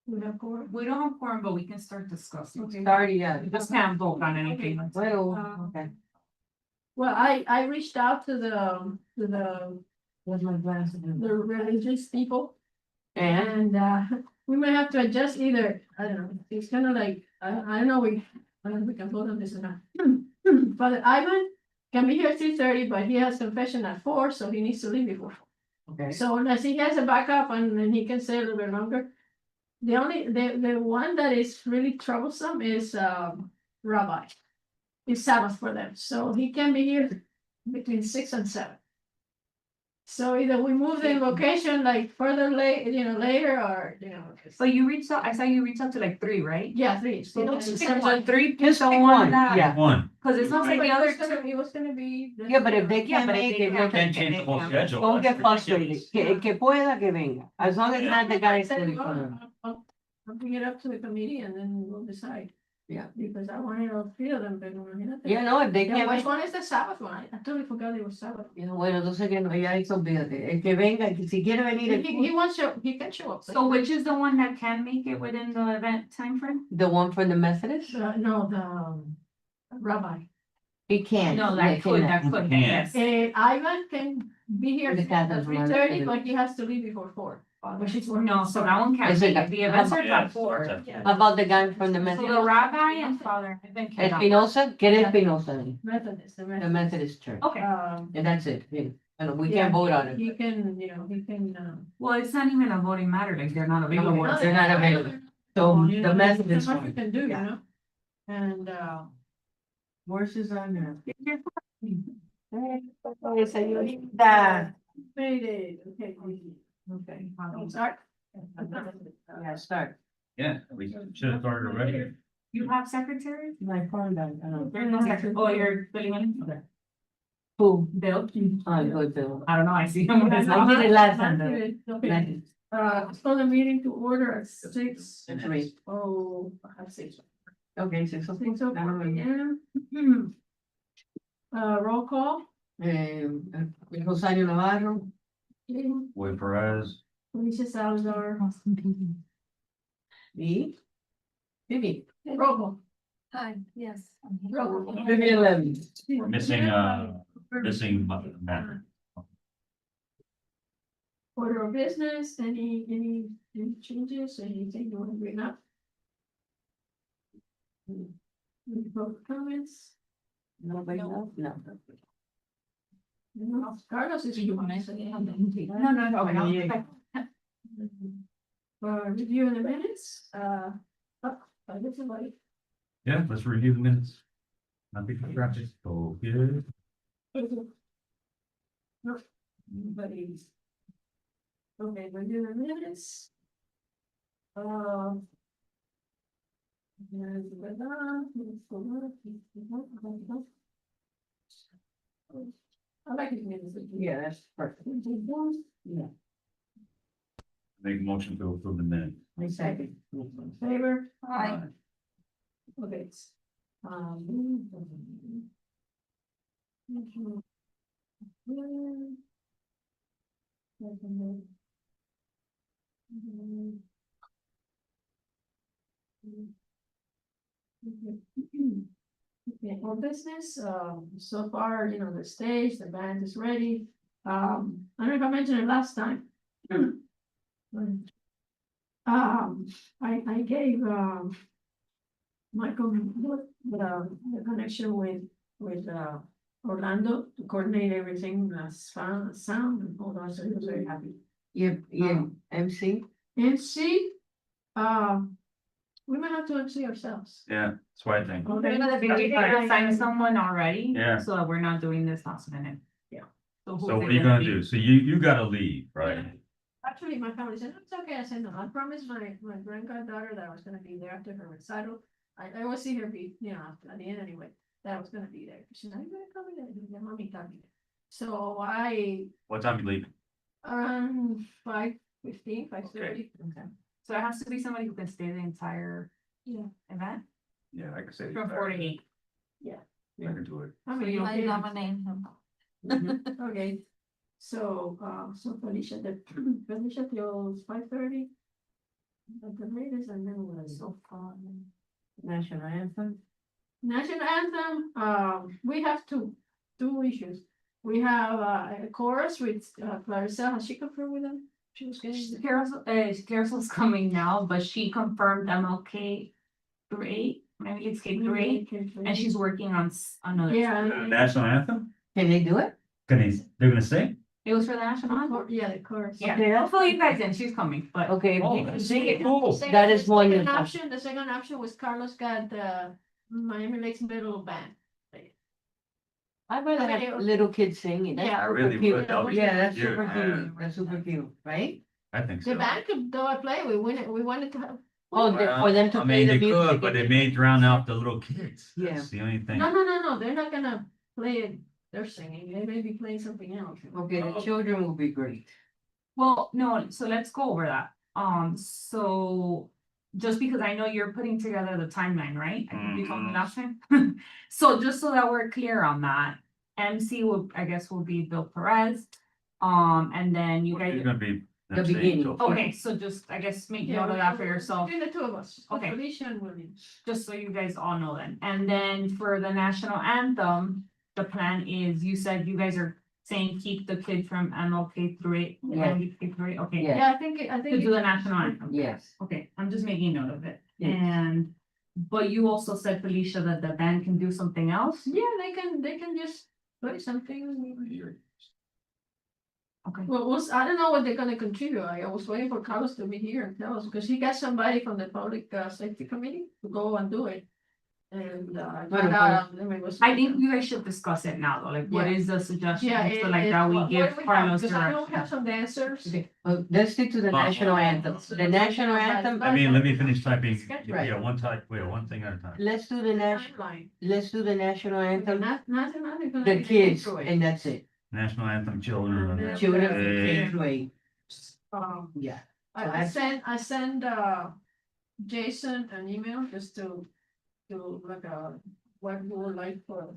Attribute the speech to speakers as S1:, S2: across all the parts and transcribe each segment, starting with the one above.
S1: We have quorum.
S2: We don't have quorum, but we can start discussing.
S1: Okay.
S3: Sorry, yeah.
S2: We just can't vote on anything.
S3: Well,
S1: Uh,
S3: okay.
S1: Well, I reached out to the
S3: Where's my glasses?
S1: religious people.
S3: And
S1: And we might have to adjust either, I don't know, it's kind of like, I don't know, I don't know if we can vote on this or not. Father Ivan can be here at 3:30, but he has confession at 4, so he needs to leave before 4.
S3: okay,
S1: So unless he has a backup and then he can stay a little bit longer. The one that is really troublesome is Rabbi. It's Sabbath for them, so he can be here between 6 and 7. So either we move the invocation like further later, or,
S2: But you reached out, I saw you reach out to like 3, right?
S1: yeah, 3.
S2: So let's
S1: So
S2: pick one, 3, pick
S3: Just
S2: the
S3: pick
S2: one
S3: one,
S2: that.
S3: yeah.
S4: One,
S2: Cause it sounds like the other
S1: He was gonna be.
S3: yeah, but if they
S2: Yeah,
S3: can't
S2: but if
S3: make
S2: they
S3: it,
S2: can't-
S4: can't change the whole schedule.
S3: don't get
S4: That's
S3: frustrated.
S4: ridiculous.
S3: Que pueda que venga, as long as not the guy is
S1: I'll
S3: fully covered.
S1: bring it up to the committee and then we'll decide.
S3: Yeah.
S1: Because I wanted all 3 of them, but imagínate.
S3: Yeah, no, if they
S1: Yeah,
S3: can't
S1: which
S3: make.
S1: one is the Sabbath one? I totally forgot it was Sabbath.
S3: Yeah, bueno, entonces que no, ya eso olvídate, el que venga, que si quiere venir,
S1: He wants to, he can show up.
S2: So which is the one that can make it within the event timeframe?
S3: the one for the Methodist,
S1: No, the Rabbi.
S3: he can't.
S2: No,
S3: yeah,
S2: that could,
S3: cannot.
S2: that could,
S4: Can't.
S2: yes.
S1: Ivan can be here
S3: The
S1: at
S3: Catholic one.
S1: 3:30, but he has to leave before 4. Which is
S2: No, so that one can't
S3: Is
S2: be,
S3: it-
S2: the events are
S4: Yeah,
S2: at 4.
S4: it's
S1: Yeah.
S3: How about the guy from the
S2: So the
S3: Methodist?
S2: rabbi and father, I think. cannot.
S3: Espinosa, get Espinosa, then,
S1: Methodist, the
S3: the
S1: Methodist.
S3: Methodist church,
S2: Okay,
S3: and that's it, yeah. And we
S1: Yeah,
S3: can't vote on it.
S1: He can, he can,
S2: well, it's not even a voting matter, like they're not available.
S3: No, they're not available. So
S1: You know,
S3: the
S1: there's
S3: Methodist
S1: so much you
S3: one.
S1: can do,
S3: Yeah.
S1: And,
S3: Where's his on there? Hey, señorita.
S1: made it, okay.
S3: Okay.
S1: Sorry.
S3: Yeah, start.
S4: Yeah, we should have started already.
S2: You have secretary?
S3: My phone died, I don't.
S2: There's no secretary, oh, you're filling in? Okay.
S3: Who?
S2: Bill?
S3: Oh, good, Bill.
S2: I don't know, I see him with his.
S3: I did it last time, though.
S1: Okay, call the meeting to order at 6.
S3: Three.
S1: Oh, I have 6.
S3: Okay, 6 o'clock.
S1: 6 o'clock again. Roll call.
S3: Rosario Navarro.
S4: Wait, Perez,
S1: Alicia Salazar.
S3: Me. Vivi.
S1: Roll call.
S5: Hi, yes.
S1: Roll call.
S3: Vivian Levy.
S4: we're missing Matt.
S1: Order of business, any changes, anything you want to bring up? Any public comments?
S3: Nobody else? No.
S1: No, Carlos is.
S5: You wanna say anything?
S2: No, no, okay,
S3: Yeah.
S1: Review in the minutes, by everybody.
S4: Yeah, let's review the minutes. Nothing contracted, so good.
S1: Nobody's. Okay, review the minutes. I like it.
S3: Yeah, that's perfect. Yeah.
S4: Make a motion to approve the minutes.
S3: My second.
S1: Favor?
S5: Hi.
S1: Okay. Okay, for business, so far, the stage, the band is ready. I don't know if I mentioned it last time. I gave, Michael the connection with Orlando to coordinate everything, sound and all that, so he was very happy.
S3: Yeah, MC.
S1: MC, we might have to MC ourselves.
S4: Yeah, that's what I think.
S1: Okay.
S2: Did we assign someone already?
S4: Yeah.
S2: So that we're not doing this last minute.
S1: Yeah.
S2: So
S4: So what are you gonna do? So you gotta leave, right?
S1: Actually, my family said, it's okay, I said, no, I promised my granddaughter that I was gonna be there after her recital. I always see her be, at the end anyway, that I was gonna be there. She's not, you gonna come in, yeah, mommy got me. So
S4: What time you leaving?
S1: 5:15, 5:30.
S2: Okay. So it has to be somebody who can stay the entire
S1: Yeah.
S2: event
S4: Yeah, I can say.
S2: from 4 to 8.
S4: I can do it.
S1: I mean,
S5: I
S1: okay.
S5: nominate him.
S1: Okay, so Felicia, Felicia feels 5:30. But the latest and then was so fun.
S3: National anthem.
S1: National anthem, we have two issues. We have a chorus with Clarissa, has she confirmed with them? She was getting.
S2: Carousel's coming now, but she confirmed MLK grade, maybe it's K grade, and she's working on another.
S1: Yeah.
S4: National anthem?
S3: Can they do it?
S4: They're gonna sing?
S2: It was for the national anthem.
S1: Yeah, the chorus.
S2: Yeah,
S3: Okay,
S2: I'll fill you guys in, she's coming, but.
S3: Okay, if
S4: Oh,
S3: they can
S4: that's
S3: sing it.
S4: cool.
S3: That is
S1: The
S3: wonderful.
S1: second option, the second option was Carlos got the Miami Lakes Middle Band.
S3: I'd rather
S1: I mean,
S3: have
S1: it-
S3: little kids singing. That's
S1: Yeah, I
S3: super
S4: really
S3: cute.
S4: would. That would be
S3: Yeah, that's
S4: cute.
S3: super
S4: Yeah.
S3: cute. That's super cute, right?
S4: I think so.
S1: The band could do a play, we wanted to have.
S3: Oh, for them to
S4: I
S3: play
S4: mean,
S3: the
S4: they
S3: music.
S4: could, but they may drown out the little kids.
S3: Yeah.
S4: That's the only thing.
S1: No, they're not gonna play it, they're singing, they may be playing something else.
S3: Okay, the children will be great.
S2: Well, no, so let's go over that. So just because I know you're putting together the timeline, right? I think you told me
S4: Mhm.
S2: last time. So just so that we're clear on that, MC will, I guess, will be Bill Perez. And then you
S4: It's
S2: guys,
S4: gonna be.
S3: The beginning.
S2: okay, so just, I guess, make note of that for yourself,
S1: Between the two of us.
S2: Okay.
S1: Felicia and William.
S2: just so you guys all know then. And then for the national anthem, the plan is, you said you guys are saying keep the kid from MLK through eight.
S3: Yeah.
S2: MLK through eight, okay.
S3: Yeah.
S1: Yeah, I
S2: To
S1: think.
S2: do the national anthem.
S3: Yes.
S2: Okay, I'm just making note of it.
S3: Yes.
S2: And, but you also said, Felicia, that the band can do something else?
S1: Yeah, they can just play something.
S2: Okay.
S1: Well, I don't know what they're gonna contribute, I was waiting for Carlos to be here and tell us, because he got somebody from the public safety committee to go and do it. And
S2: I think you guys should discuss it now, though, like, what
S1: Yeah.
S2: is the suggestion,
S1: Yeah,
S2: so like that we give Carlos
S1: Because I don't have
S2: direction.
S1: some dancers.
S3: Okay, well, let's stick to the national anthem. The national anthem,
S4: I mean, let me finish typing.
S3: Right.
S4: Yeah, one thing at a time.
S3: let's do the
S1: Timeline.
S3: let's do the national anthem,
S1: Nothing gonna
S3: the
S1: be
S3: kids,
S1: destroyed.
S3: and that's it.
S4: National anthem, children.
S1: Yeah.
S3: Children from
S4: Okay.
S3: K through 8.
S1: Um,
S3: Yeah.
S1: I
S3: So
S1: I send Jason an email just to like what we would like for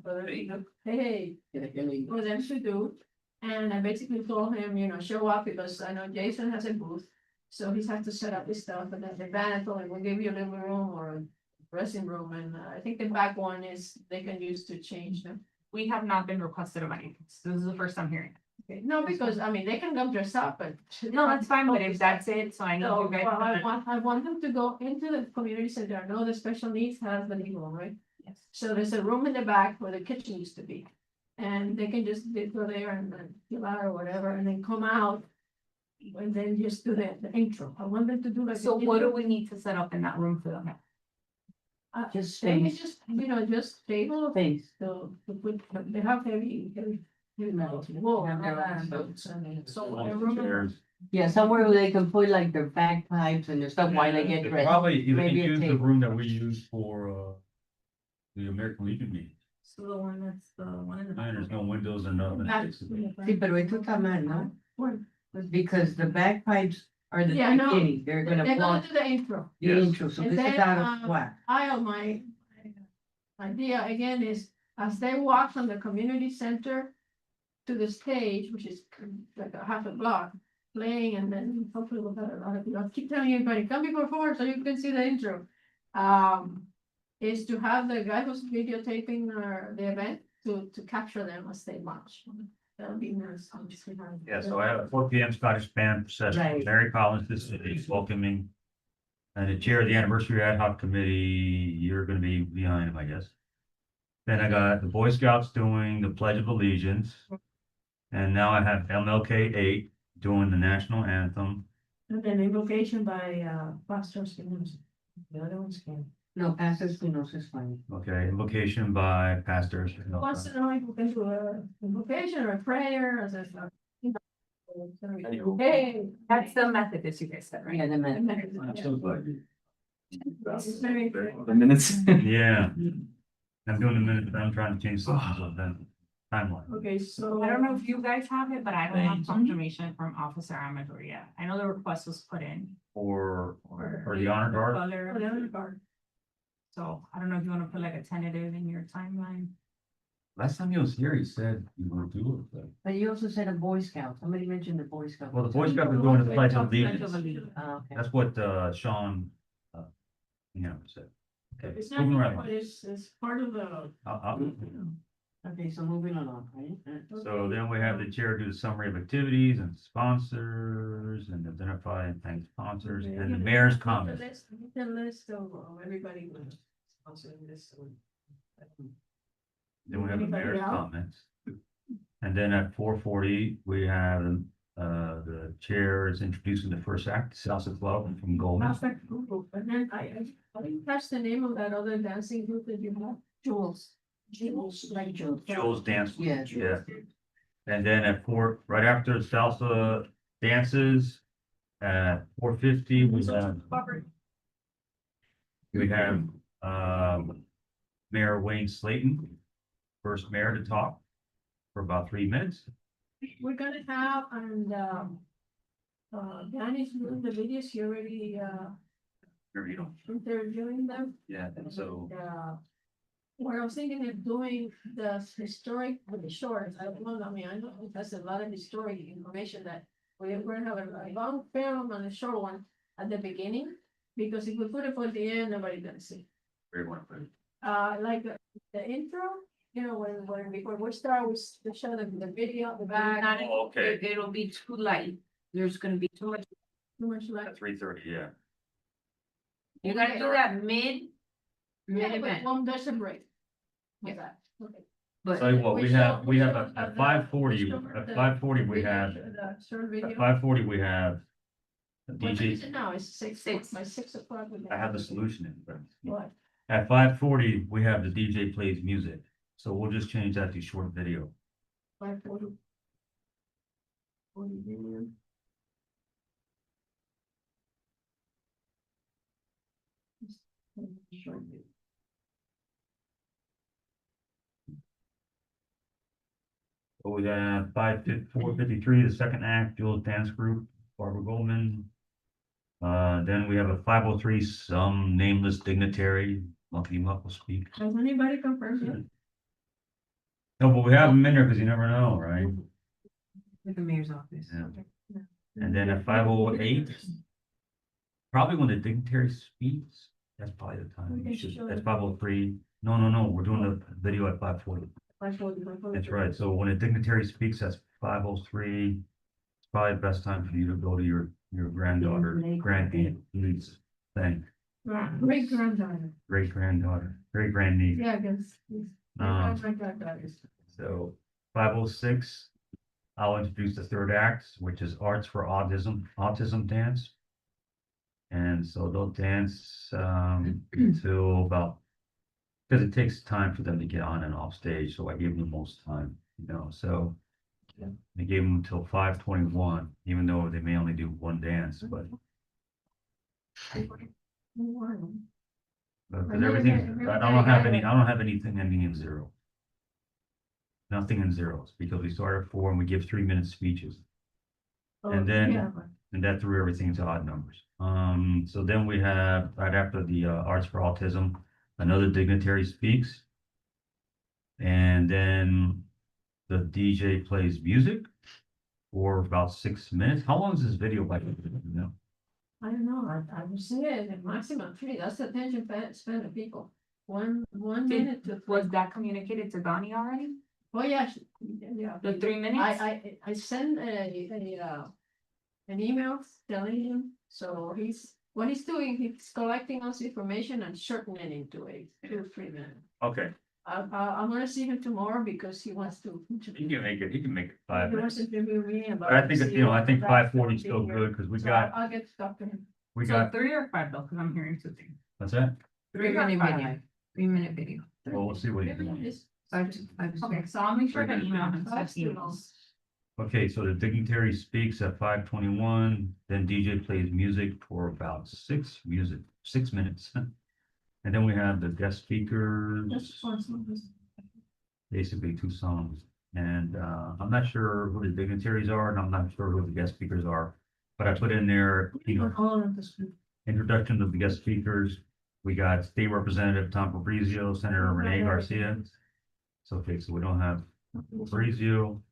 S1: hey, for them to do. And I basically told him, show up because I know Jason has a booth. So he has to set up his stuff, and then the band, I told him, we'll give you a living room or a dressing room, and I think the back one is, they can use to change them.
S2: We have not been requested of anything, so this is the first time hearing.
S1: Okay, no, because, I mean, they can come dress up, but.
S2: No, that's fine, but if that's it, so I know
S1: So,
S2: you guys.
S1: well, I want them to go into the community center, I know the special needs has the living room, right?
S2: Yes.
S1: So there's a room in the back where the kitchen used to be. And they can just go there and then fill out or whatever, and then come out. And then just do the intro, I want them to do like.
S2: So what do we need to set up in that room for them?
S3: Just
S1: Maybe
S3: space,
S1: just, just table,
S3: space.
S1: so, to put, they have heavy metal wall,
S3: Yeah,
S1: and
S3: they're
S1: all that,
S3: also-
S1: and so a room.
S4: Chairs.
S3: Yeah, somewhere where they can put like their bagpipes and their stuff while they get dressed.
S4: Probably, you can
S3: Maybe a
S4: use the
S3: table.
S4: room that we use for, the American Legion meeting.
S2: So the one that's the one in the.
S4: There's no windows or nothing.
S3: Sí, pero esto está mal, ¿no?
S1: Bueno,
S3: Because the bagpipes are the
S1: Yeah, I know.
S3: beginning, they're
S1: They're
S3: gonna
S1: gonna
S3: block
S1: do the intro.
S3: the
S4: Yes.
S3: intro, so
S1: And
S3: this is
S1: then,
S3: out of whack.
S1: My idea again is, as they walk from the community center to the stage, which is like a half a block, playing, and then hopefully we'll have a lot of people. I'll keep telling everybody, come before 4 so you can see the intro. Is to have the guy who's videotaping the event to capture them as they march. That'll be nice.
S4: Yeah, so I have a 4 p.m. Scottish band procession,
S3: Right.
S4: Mary Collins, this is welcoming. And the chair of the anniversary ad hoc committee, you're gonna be behind him, I guess. Then I got the Boy Scouts doing the Pledge of Allegiance. And now I have MLK 8 doing the national anthem.
S1: And then invocation by Pastor Espinosa. The other ones can.
S3: No, Pastor Espinosa is fine.
S4: Okay, invocation by pastors.
S1: Once in a while, we can do a invocation or a prayer as a. Hey.
S2: That's the method that you guys said, right?
S3: Yeah, the man.
S6: The minutes.
S4: Yeah. I'm doing the minute, but I'm trying to change something of that timeline.
S1: Okay, so.
S2: I don't know if you guys have it, but I don't have confirmation from Officer Amador yet. I know the request was put in.
S4: For the honor guard.
S2: Color.
S1: Whatever the card.
S2: So I don't know if you wanna put like a tentative in your timeline.
S4: Last time he was here, he said you were doing it.
S3: But you also said a Boy Scout, somebody mentioned the Boy Scout.
S4: Well, the Boy Scouts are doing the pledge of
S2: Pledge of
S4: allegiance.
S2: Allegiance.
S3: Oh, okay.
S4: That's what, Sean, said. Okay,
S1: It's not,
S4: moving right
S1: but
S4: along.
S1: it's part of the.
S3: Okay, so moving along, right?
S4: So then we have the chair do the summary of activities and sponsors and identify and thank sponsors and the mayor's comments.
S1: The list of everybody who's sponsoring this.
S4: Then we have the
S1: Anybody
S4: mayor's
S1: else?
S4: comments. And then at 4:40, we have, the chair is introducing the first act, Salsa Club from Goldman.
S1: Prospect group, and then I didn't catch the name of that other dancing group that you have.
S3: Jules. Jules, like Jules.
S4: Jules dance.
S3: Yeah.
S4: Yeah. And then at right after salsa dances, at 4:50, we have, Mayor Wayne Slayton, first mayor to talk for about 3 minutes.
S1: We're gonna have, and, Danny's doing the videos, he already,
S4: Here you go.
S1: interviewing them.
S4: Yeah, and so,
S1: What I was thinking of doing the historic with the shorts, I don't know, I mean, I know that's a lot of historic information that we're gonna have a long film and a short one at the beginning. Because if we put it for the end, nobody's gonna see.
S4: where you want to put it?
S1: Like the intro, you know, before we start, we show the video, the back,
S4: Oh, okay.
S2: It'll be too light. There's gonna be too much.
S1: too much like.
S4: At 3:30, yeah.
S2: You gotta do that mid
S1: Yeah,
S2: event.
S1: but there's a break. How's that? Okay.
S2: But
S4: Tell you what, we have
S1: show
S4: at
S1: the-
S4: 5:40,
S1: show
S4: at
S1: the
S4: 5:40, we
S1: video,
S4: have,
S1: The short
S4: at
S1: video.
S4: 5:40, we have the
S1: What time is
S4: DJ,
S1: it now? It's six,
S2: Six.
S1: by 6 o'clock.
S4: I have the solution in, but
S1: What?
S4: at 5:40, we have the DJ plays music. So we'll just change that to short video.
S1: 5:40. 40 million. Short video.
S4: So we have 4:53, the second act, Jules Dance Group, Barbara Goldman. Then we have a 5:03, some nameless dignitary, Lucky Muck will speak.
S1: Has anybody confirmed yet?
S4: No, but we have them in there because you never know, right?
S3: With the mayor's office.
S4: Yeah. And then at 5:08, probably when the dignitary speaks, that's probably the time.
S1: We
S4: we
S1: can
S4: should-
S1: show
S4: That's
S1: it.
S4: 5:03. No, we're doing the video at 5:40.
S1: 5:40.
S4: That's right. So when a dignitary speaks, that's 5:03. It's probably the best time for you to go to your granddaughter, grandniece thing,
S1: Great granddaughter.
S4: great granddaughter, great grandniece.
S1: Yeah, I guess.
S4: Um,
S1: My granddaughters.
S4: So 5:06, I'll introduce the third act, which is Arts for Autism Dance. And so they'll dance until about, because it takes time for them to get on and off stage, so I gave them the most time, so. I gave them until 5:21, even though they may only do one dance, but because everything, I don't have anything ending in zero. Nothing in zeros, because we start at 4 and we give 3-minute speeches. And then- And that threw everything to odd numbers. So then we have, right after the Arts for Autism, another dignitary speaks. And then the DJ plays music for about 6 minutes. How long is this video by? No,
S1: I don't know, I would say the maximum 3, that's the attention span of people. One minute to.
S2: Was that communicated to Donnie already?
S1: Oh, yeah, yeah.
S2: The 3 minutes?
S1: I sent an email telling him, so what he's doing, he's collecting all this information and shortening it into 2 or 3 minutes.
S4: okay,
S1: I'm gonna see him tomorrow because he wants to.
S4: he can make it 5
S1: He wants
S4: minutes.
S1: to interview me about.
S4: But I think, I think
S1: CEO,
S4: 5:40 is still
S1: here.
S4: good, because
S1: So I'll get to talk to him.
S4: we
S2: So
S4: got,
S2: 3 or 5 though, because I'm hearing 2 things.
S4: what's that?
S2: 3 or 5?
S3: 3-minute video.
S4: Well, we'll see what he
S1: Maybe
S4: does.
S1: this-
S2: Okay, so I'll make sure to email him. so
S1: That's
S2: he
S1: too
S2: knows.
S4: Okay, so the dignitary speaks at 5:21, then DJ plays music for about 6 minutes. And then we have the guest
S1: That's
S4: speakers,
S1: fun.
S4: basically 2 songs. And I'm not sure who the dignitaries are, and I'm not sure who the guest speakers are. But I put in there,
S1: All of this.
S4: introduction of the guest speakers. We got State Representative Tom Fabrizio, Senator Renee Garcia, It's okay, so we don't have Fabrizio.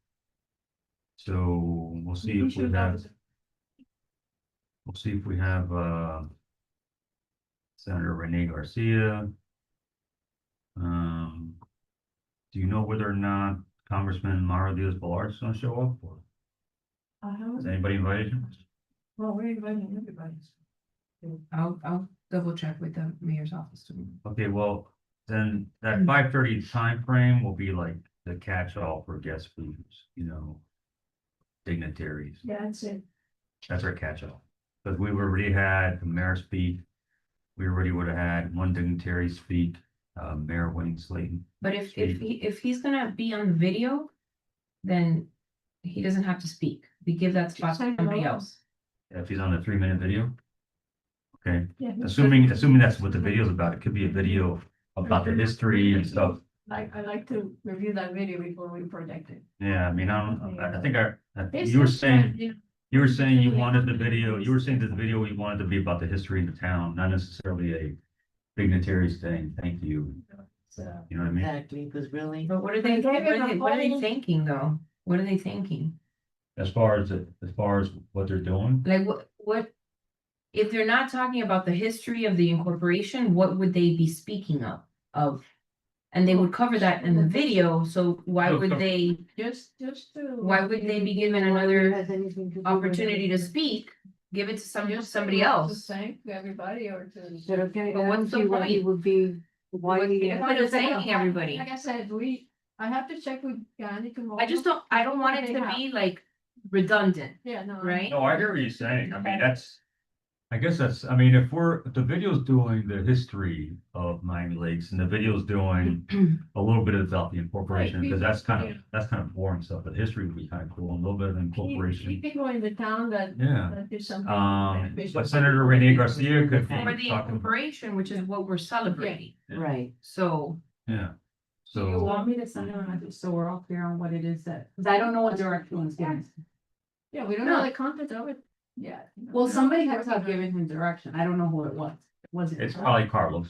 S4: So we'll see if we have, we'll see if we have, Senator Rene Garcia. Do you know whether or not Congressman Mauro Diaz-Balart is gonna show up, or has anybody invited him?
S1: Well, we're inviting everybody.
S3: I'll double check with the mayor's office too.
S4: Okay, well, then that 5:30 time frame will be like the catch-all for guest speakers, you know. Dignitaries,
S1: Yeah, that's it.
S4: that's our catch-all, because we already had the mayor speak. We already would have had one dignitary speak, Mayor Wayne Slayton.
S3: But if he's gonna be on the video, then he doesn't have to speak. We give that spot to
S1: Say
S3: somebody
S1: hello.
S3: else.
S4: If he's on a 3-minute video. Okay,
S1: Yeah.
S4: assuming that's what the video is about, it could be a video about the history and stuff.
S1: I like to review that video before we project it.
S4: Yeah, I mean, I think
S1: It's
S4: you were
S1: just,
S4: saying,
S1: you know,
S4: you were saying you wanted the video, you were saying that the video you wanted to be about the history of the town, not necessarily a dignitary saying, thank you. You know what I mean?
S3: Exactly, because really.
S1: But
S3: But
S1: what are they
S3: thinking though? What are they thinking?
S4: As far as what they're doing,
S3: Like what? If they're not talking about the history of the incorporation, what would they be speaking of? And they would cover that in the video, so why would they,
S1: just to.
S3: why would they be given another opportunity to speak? Give it to somebody else.
S1: To thank everybody or to.
S3: But what's the point?
S7: Would be, why?
S3: What's the point of thanking everybody?
S1: Like I said, I have to check with Yanni tomorrow.
S3: I don't want it to be like redundant,
S1: Yeah, no.
S3: right?
S4: no, I hear what you're saying, I mean, I mean, if the video's doing the history of Miami Lakes and the video's doing a little bit about the incorporation, because that's kind of boring stuff, but history would be kind of cool, a little bit of incorporation.
S1: People in the town that
S4: Yeah,
S1: do something.
S4: but Senator Rene Garcia could
S3: For
S4: be
S3: the
S4: talking,
S3: incorporation, which is what we're celebrating,
S7: Right.
S3: so.
S4: yeah,
S5: Do you
S4: so.
S5: want me to send them a message so we're all clear on what it is that, because I don't know what direction he's giving.
S1: Yeah, we don't know the content of it yet.
S5: Well, somebody has to have given him direction. I don't know who it was. Was it?
S4: It's probably Carlos,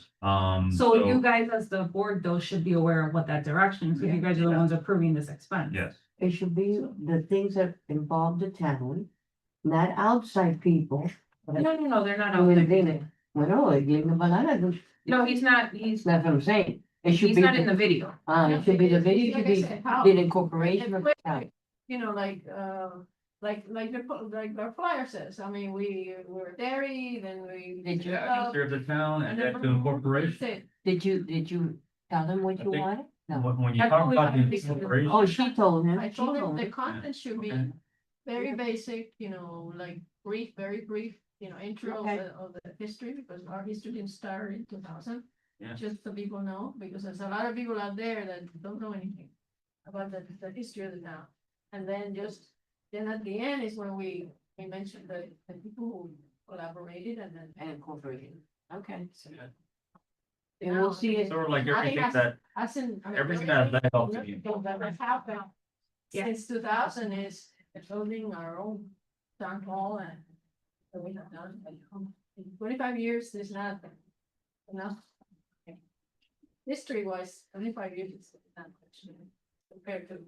S5: So you guys as the board though should be aware of what that direction is, because you guys are the ones approving this expense.
S4: yes,
S7: It should be the things that involve the town, not outside people.
S3: No, they're not
S7: I
S3: out
S7: mean,
S3: there.
S7: Bueno,
S3: No, he's not,
S7: that's what I'm saying. It should
S3: he's
S7: be,
S3: not in the video.
S7: it should be the video, should be the incorporation of the town.
S1: You know, like the flyer says, I mean, we're dairy, then we.
S7: Did you-
S4: serve the town and
S1: then
S4: that's the incorporation.
S1: that's it.
S7: Did you tell them what
S4: I
S7: you
S4: think-
S7: wanted? No.
S4: When you
S3: That's
S4: talk
S3: what we
S4: about the
S3: have to do.
S4: incorporation.
S7: Oh, she told him.
S1: I
S7: She
S1: told him
S7: told
S1: the
S7: him.
S1: content should be
S4: Okay.
S1: very basic, you know, like brief, very brief, you know, intro
S7: Okay.
S1: of the history, because our history didn't start in 2000.
S4: Yeah.
S1: Just so people know, because there's a lot of people out there that don't know anything about the history of the town. And then then at the end is when we mentioned the people who collaborated and then.
S7: And incorporated. Okay.
S1: And
S7: And we'll see it.
S4: Sort of like
S1: I think
S4: everything
S1: that's-
S4: that,
S1: Hasn't. I mean,
S4: everything that led up to you.
S1: That happened
S3: Yeah.
S1: since 2000 is building our own town hall and that we have done. In 25 years, there's not enough. History wise, 25 years is not much compared to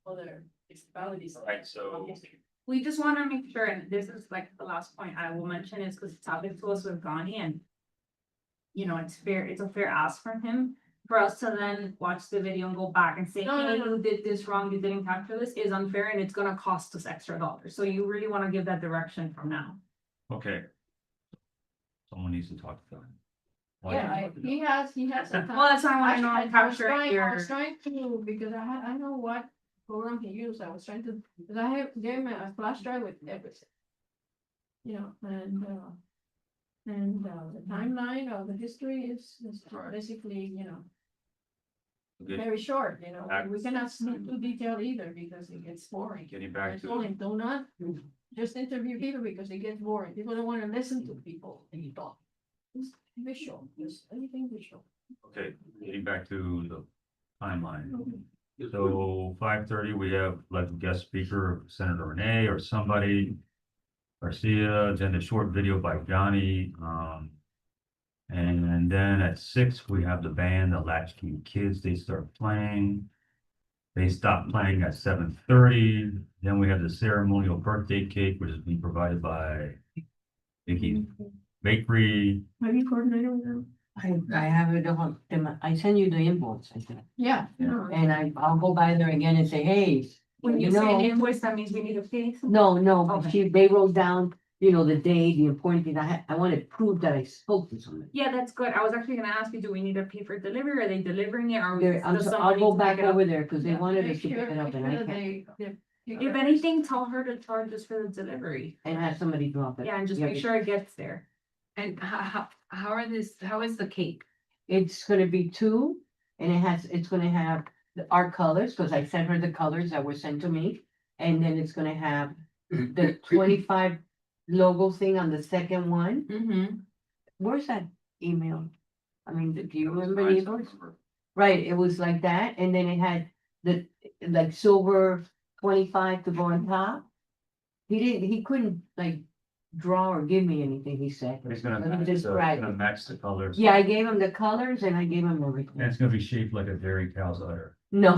S1: other municipalities.
S4: Right, so-
S2: We just wanna make sure, and this is like the last point I will mention is because it's happened to us with Gani and. You know, it's a fair ask from him for us to then watch the video and go back and say,
S1: No, no,
S2: hey,
S1: no.
S2: you did this wrong, you didn't capture this, is unfair and it's gonna cost us extra dollars. So you really wanna give that direction from now.
S4: okay. Someone needs to talk to them. Why-
S1: Yeah, he has some.
S2: Well, that's why I wanna know
S1: I
S2: I'm
S1: was
S2: capturing
S1: trying- I
S2: your,
S1: was trying to, because I know what program he used, I was trying to, because I gave him a flash drive with everything. You know, and the timeline of the history is basically, you know,
S4: Good.
S1: very short, you know,
S4: Back-
S1: we cannot sneak too detailed either, because it gets boring.
S4: Getting
S1: I
S4: back
S1: told
S4: to,
S1: him, do not just interview people because it gets boring, people don't wanna listen to people and you talk. Just visual, just anything visual.
S4: okay, getting back to the timeline. So 5:30, we have like a guest speaker, Senator Rene or somebody. Garcia, then a short video by Johnny, and then at 6, we have the band, the Latchkey Kids, they start playing. They stopped playing at 7:30. Then we have the ceremonial birthday cake, which is being provided by Vicky's Bakery.
S1: Have you coordinated with them?
S7: I have it on, I send you the invoice, I think,
S1: Yeah.
S7: and I'll go by there again and say, hey,
S2: When
S7: You
S2: you say an
S7: know-
S2: invoice, that means we need to pay.
S7: no, but
S2: Okay.
S7: they wrote down, the day, the important thing, I wanted proof that I spoke to somebody.
S2: Yeah, that's good. I was actually gonna ask you, do we need to pay for delivery? Are they delivering it or?
S7: I'll go back over there, cause they
S1: Yeah,
S7: wanted
S1: make
S7: us to pick
S1: sure-
S7: it up
S1: make
S7: and I
S1: sure
S7: can't,
S2: If anything, tell her to charge us for the delivery.
S7: and have somebody drop it.
S2: Yeah, and just
S7: Yeah,
S2: make sure it gets there.
S3: And how is the cake?
S7: It's gonna be two, and it's gonna have our colors, cause I sent her the colors that were sent to me. And then it's gonna have the 25 logo thing on the second one.
S3: Mm-hmm.
S7: Where's that email? I mean, do you remember the invoice? Right, it was like that, and then it had the, like, silver 25 to go on top. He couldn't like draw or give me anything, he said.
S4: He's gonna
S7: Let me
S4: match,
S7: describe it.
S4: match the colors.
S7: Yeah, I gave him the colors and I gave him
S4: And
S7: everything.
S4: it's gonna be shaped like a dairy cow's udder.
S7: No.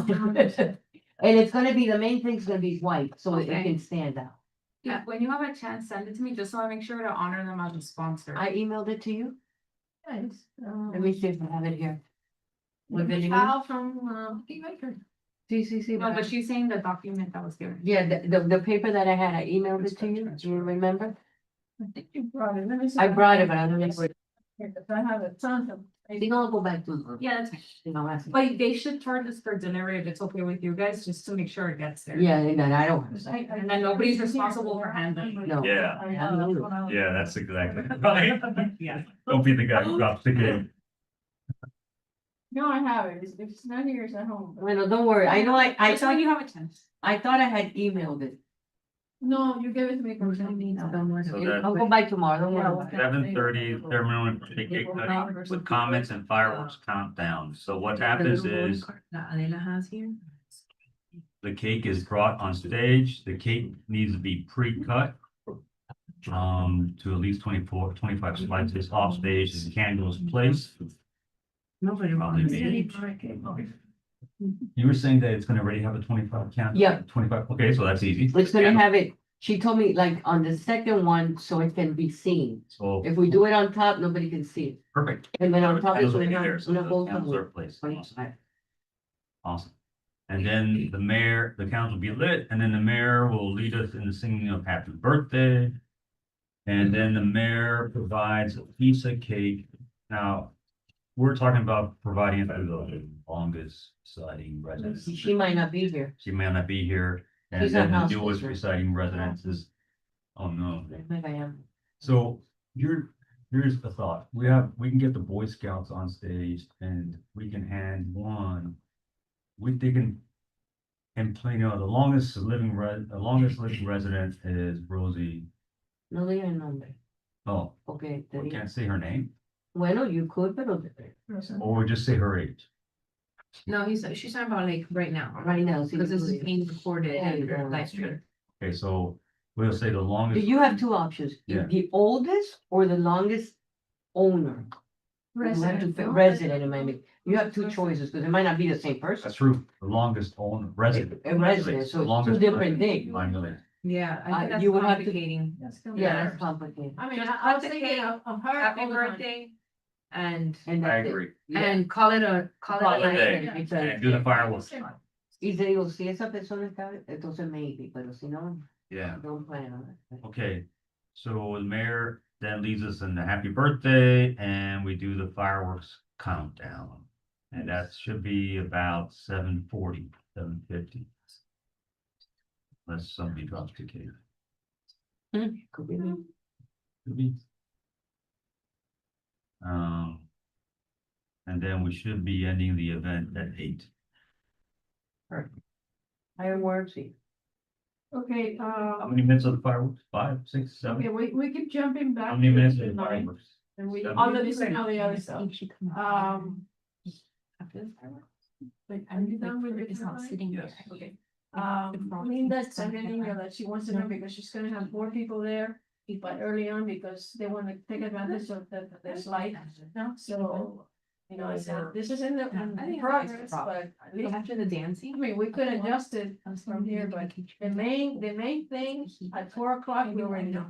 S7: And it's gonna be, the main thing's gonna be white, so it
S3: Okay.
S7: can stand out.
S2: Yeah, when you have a chance, send it to me, just so I make sure to honor them as a sponsor.
S7: I emailed it to you.
S1: Nice.
S7: Let me see if I have it here. With the
S1: Al from, King Maker.
S7: CCC.
S2: No, but she's saying the document that was given.
S7: Yeah, the paper that I had, I emailed it to you. Do you remember?
S1: I think you brought it. Let me see
S7: I
S1: if
S7: brought it,
S1: have
S7: but I don't know where.
S1: here, 'cause I have a ton of.
S7: I think I'll go back to.
S2: Yeah, that's,
S7: Ask.
S2: but they should charge us for delivery if it's okay with you guys, just to make sure it gets there.
S7: Yeah, and then I don't.
S2: And then nobody's responsible for handling.
S7: No.
S4: Yeah. Yeah, that's exactly right.
S2: Yeah.
S4: Don't be the guy who drops the game.
S1: No, I have it. If it's not here, it's at home.
S7: Well, don't worry. I know I
S2: Just when
S7: thought,
S2: you have a chance.
S7: I thought I had emailed it.
S1: No, you gave it to me.
S3: So that-
S7: I'll go by tomorrow. Don't worry. about it.
S4: 7:30, ceremonial birthday cake cutting with comments and fireworks countdown. So what happens is
S3: That Adela has here.
S4: the cake is brought on stage. The cake needs to be pre-cut. To at least 25 slices off stage and candles placed.
S3: Nobody
S4: Probably
S3: wants
S4: me.
S3: it.
S4: You were saying that it's gonna already have a 25 count?
S7: Yeah.
S4: 25, okay, so that's easy.
S7: It's gonna have it, she told me like on the second one, so it can be seen.
S4: So,
S7: If we do it on top, nobody can see it.
S4: perfect.
S7: And then on top, it's
S4: Candles will
S7: gonna
S4: be
S7: have,
S4: there, so
S7: gonna
S4: the
S7: go
S4: candles are
S7: from
S4: placed.
S7: 25.
S4: Awesome. And then the mayor, the council will be lit, and then the mayor will lead us in the singing of happy birthday. And then the mayor provides a piece of cake. Now, we're talking about providing it to the longest residing residents.
S7: She might not be here.
S4: She may not be here, and
S7: She's
S4: then
S7: on
S4: the newest
S7: hospice.
S4: residing residences. Oh, no.
S7: Maybe I am.
S4: So here's the thought. We can get the Boy Scouts on stage and we can hand one. They can. And play, the longest living resident is Rosie.
S7: No le nombre.
S4: Oh,
S7: Okay.
S4: we can't say her name,
S7: Bueno, you could, pero
S4: or we just say her age.
S3: No, she's talking about like right now,
S7: right now. see,
S3: because this is being recorded
S7: Yeah,
S3: and
S7: yeah.
S3: live streamed.
S4: Okay, so we'll say the longest.
S7: You have two options,
S4: Yeah.
S7: the oldest or the longest owner. You have to
S1: Resident.
S7: fit resident, it might be, you have two choices, because it might not be the same person.
S4: That's true, the longest owner, resident.
S7: A resident, so it's two different things.
S4: 9 million.
S3: Yeah, I think that's
S7: you would have to-
S3: complicating.
S7: Yeah, that's complicated.
S1: I mean,
S3: Just
S1: I was
S3: cut the
S1: thinking
S3: cake,
S1: of her.
S3: Happy
S1: all the time.
S3: birthday. And,
S7: And
S4: I
S7: that's it.
S4: agree.
S7: Yeah.
S3: and call it a
S4: Holiday.
S3: night.
S7: Exactly.
S4: And do the fireworks.
S7: Y te digo, si esa persona está, entonces maybe, pero si no,
S4: Yeah,
S7: don't plan on it.
S4: okay. So the mayor then leads us in the happy birthday and we do the fireworks countdown. And that should be about 7:40, 7:50. Unless somebody drops the cake.
S7: Could be me.
S4: Could be. And then we should be ending the event at 8.
S7: Fireworks,
S1: Okay,
S4: How many minutes of the fireworks? 5, 6, 7?
S1: okay, we keep jumping back.
S4: How many
S1: to
S4: minutes
S1: the
S4: of the
S1: nine,
S4: fireworks?
S1: And we,
S4: Seven.
S1: all the listen all the other stuff. Like, are you done with your
S3: It's not
S1: slide?
S3: sitting
S4: Yes.
S3: there.
S1: Okay. Linda sent an email that she wants to know because she's gonna have more people there, but early on because they wanna take advantage of the slide. So You know, this is in the
S3: I think it's
S1: progress,
S3: nice prop.
S1: but at least,
S3: After the dancing.
S1: I mean, we could adjust it from here, but the main thing, at 4 o'clock, we already know.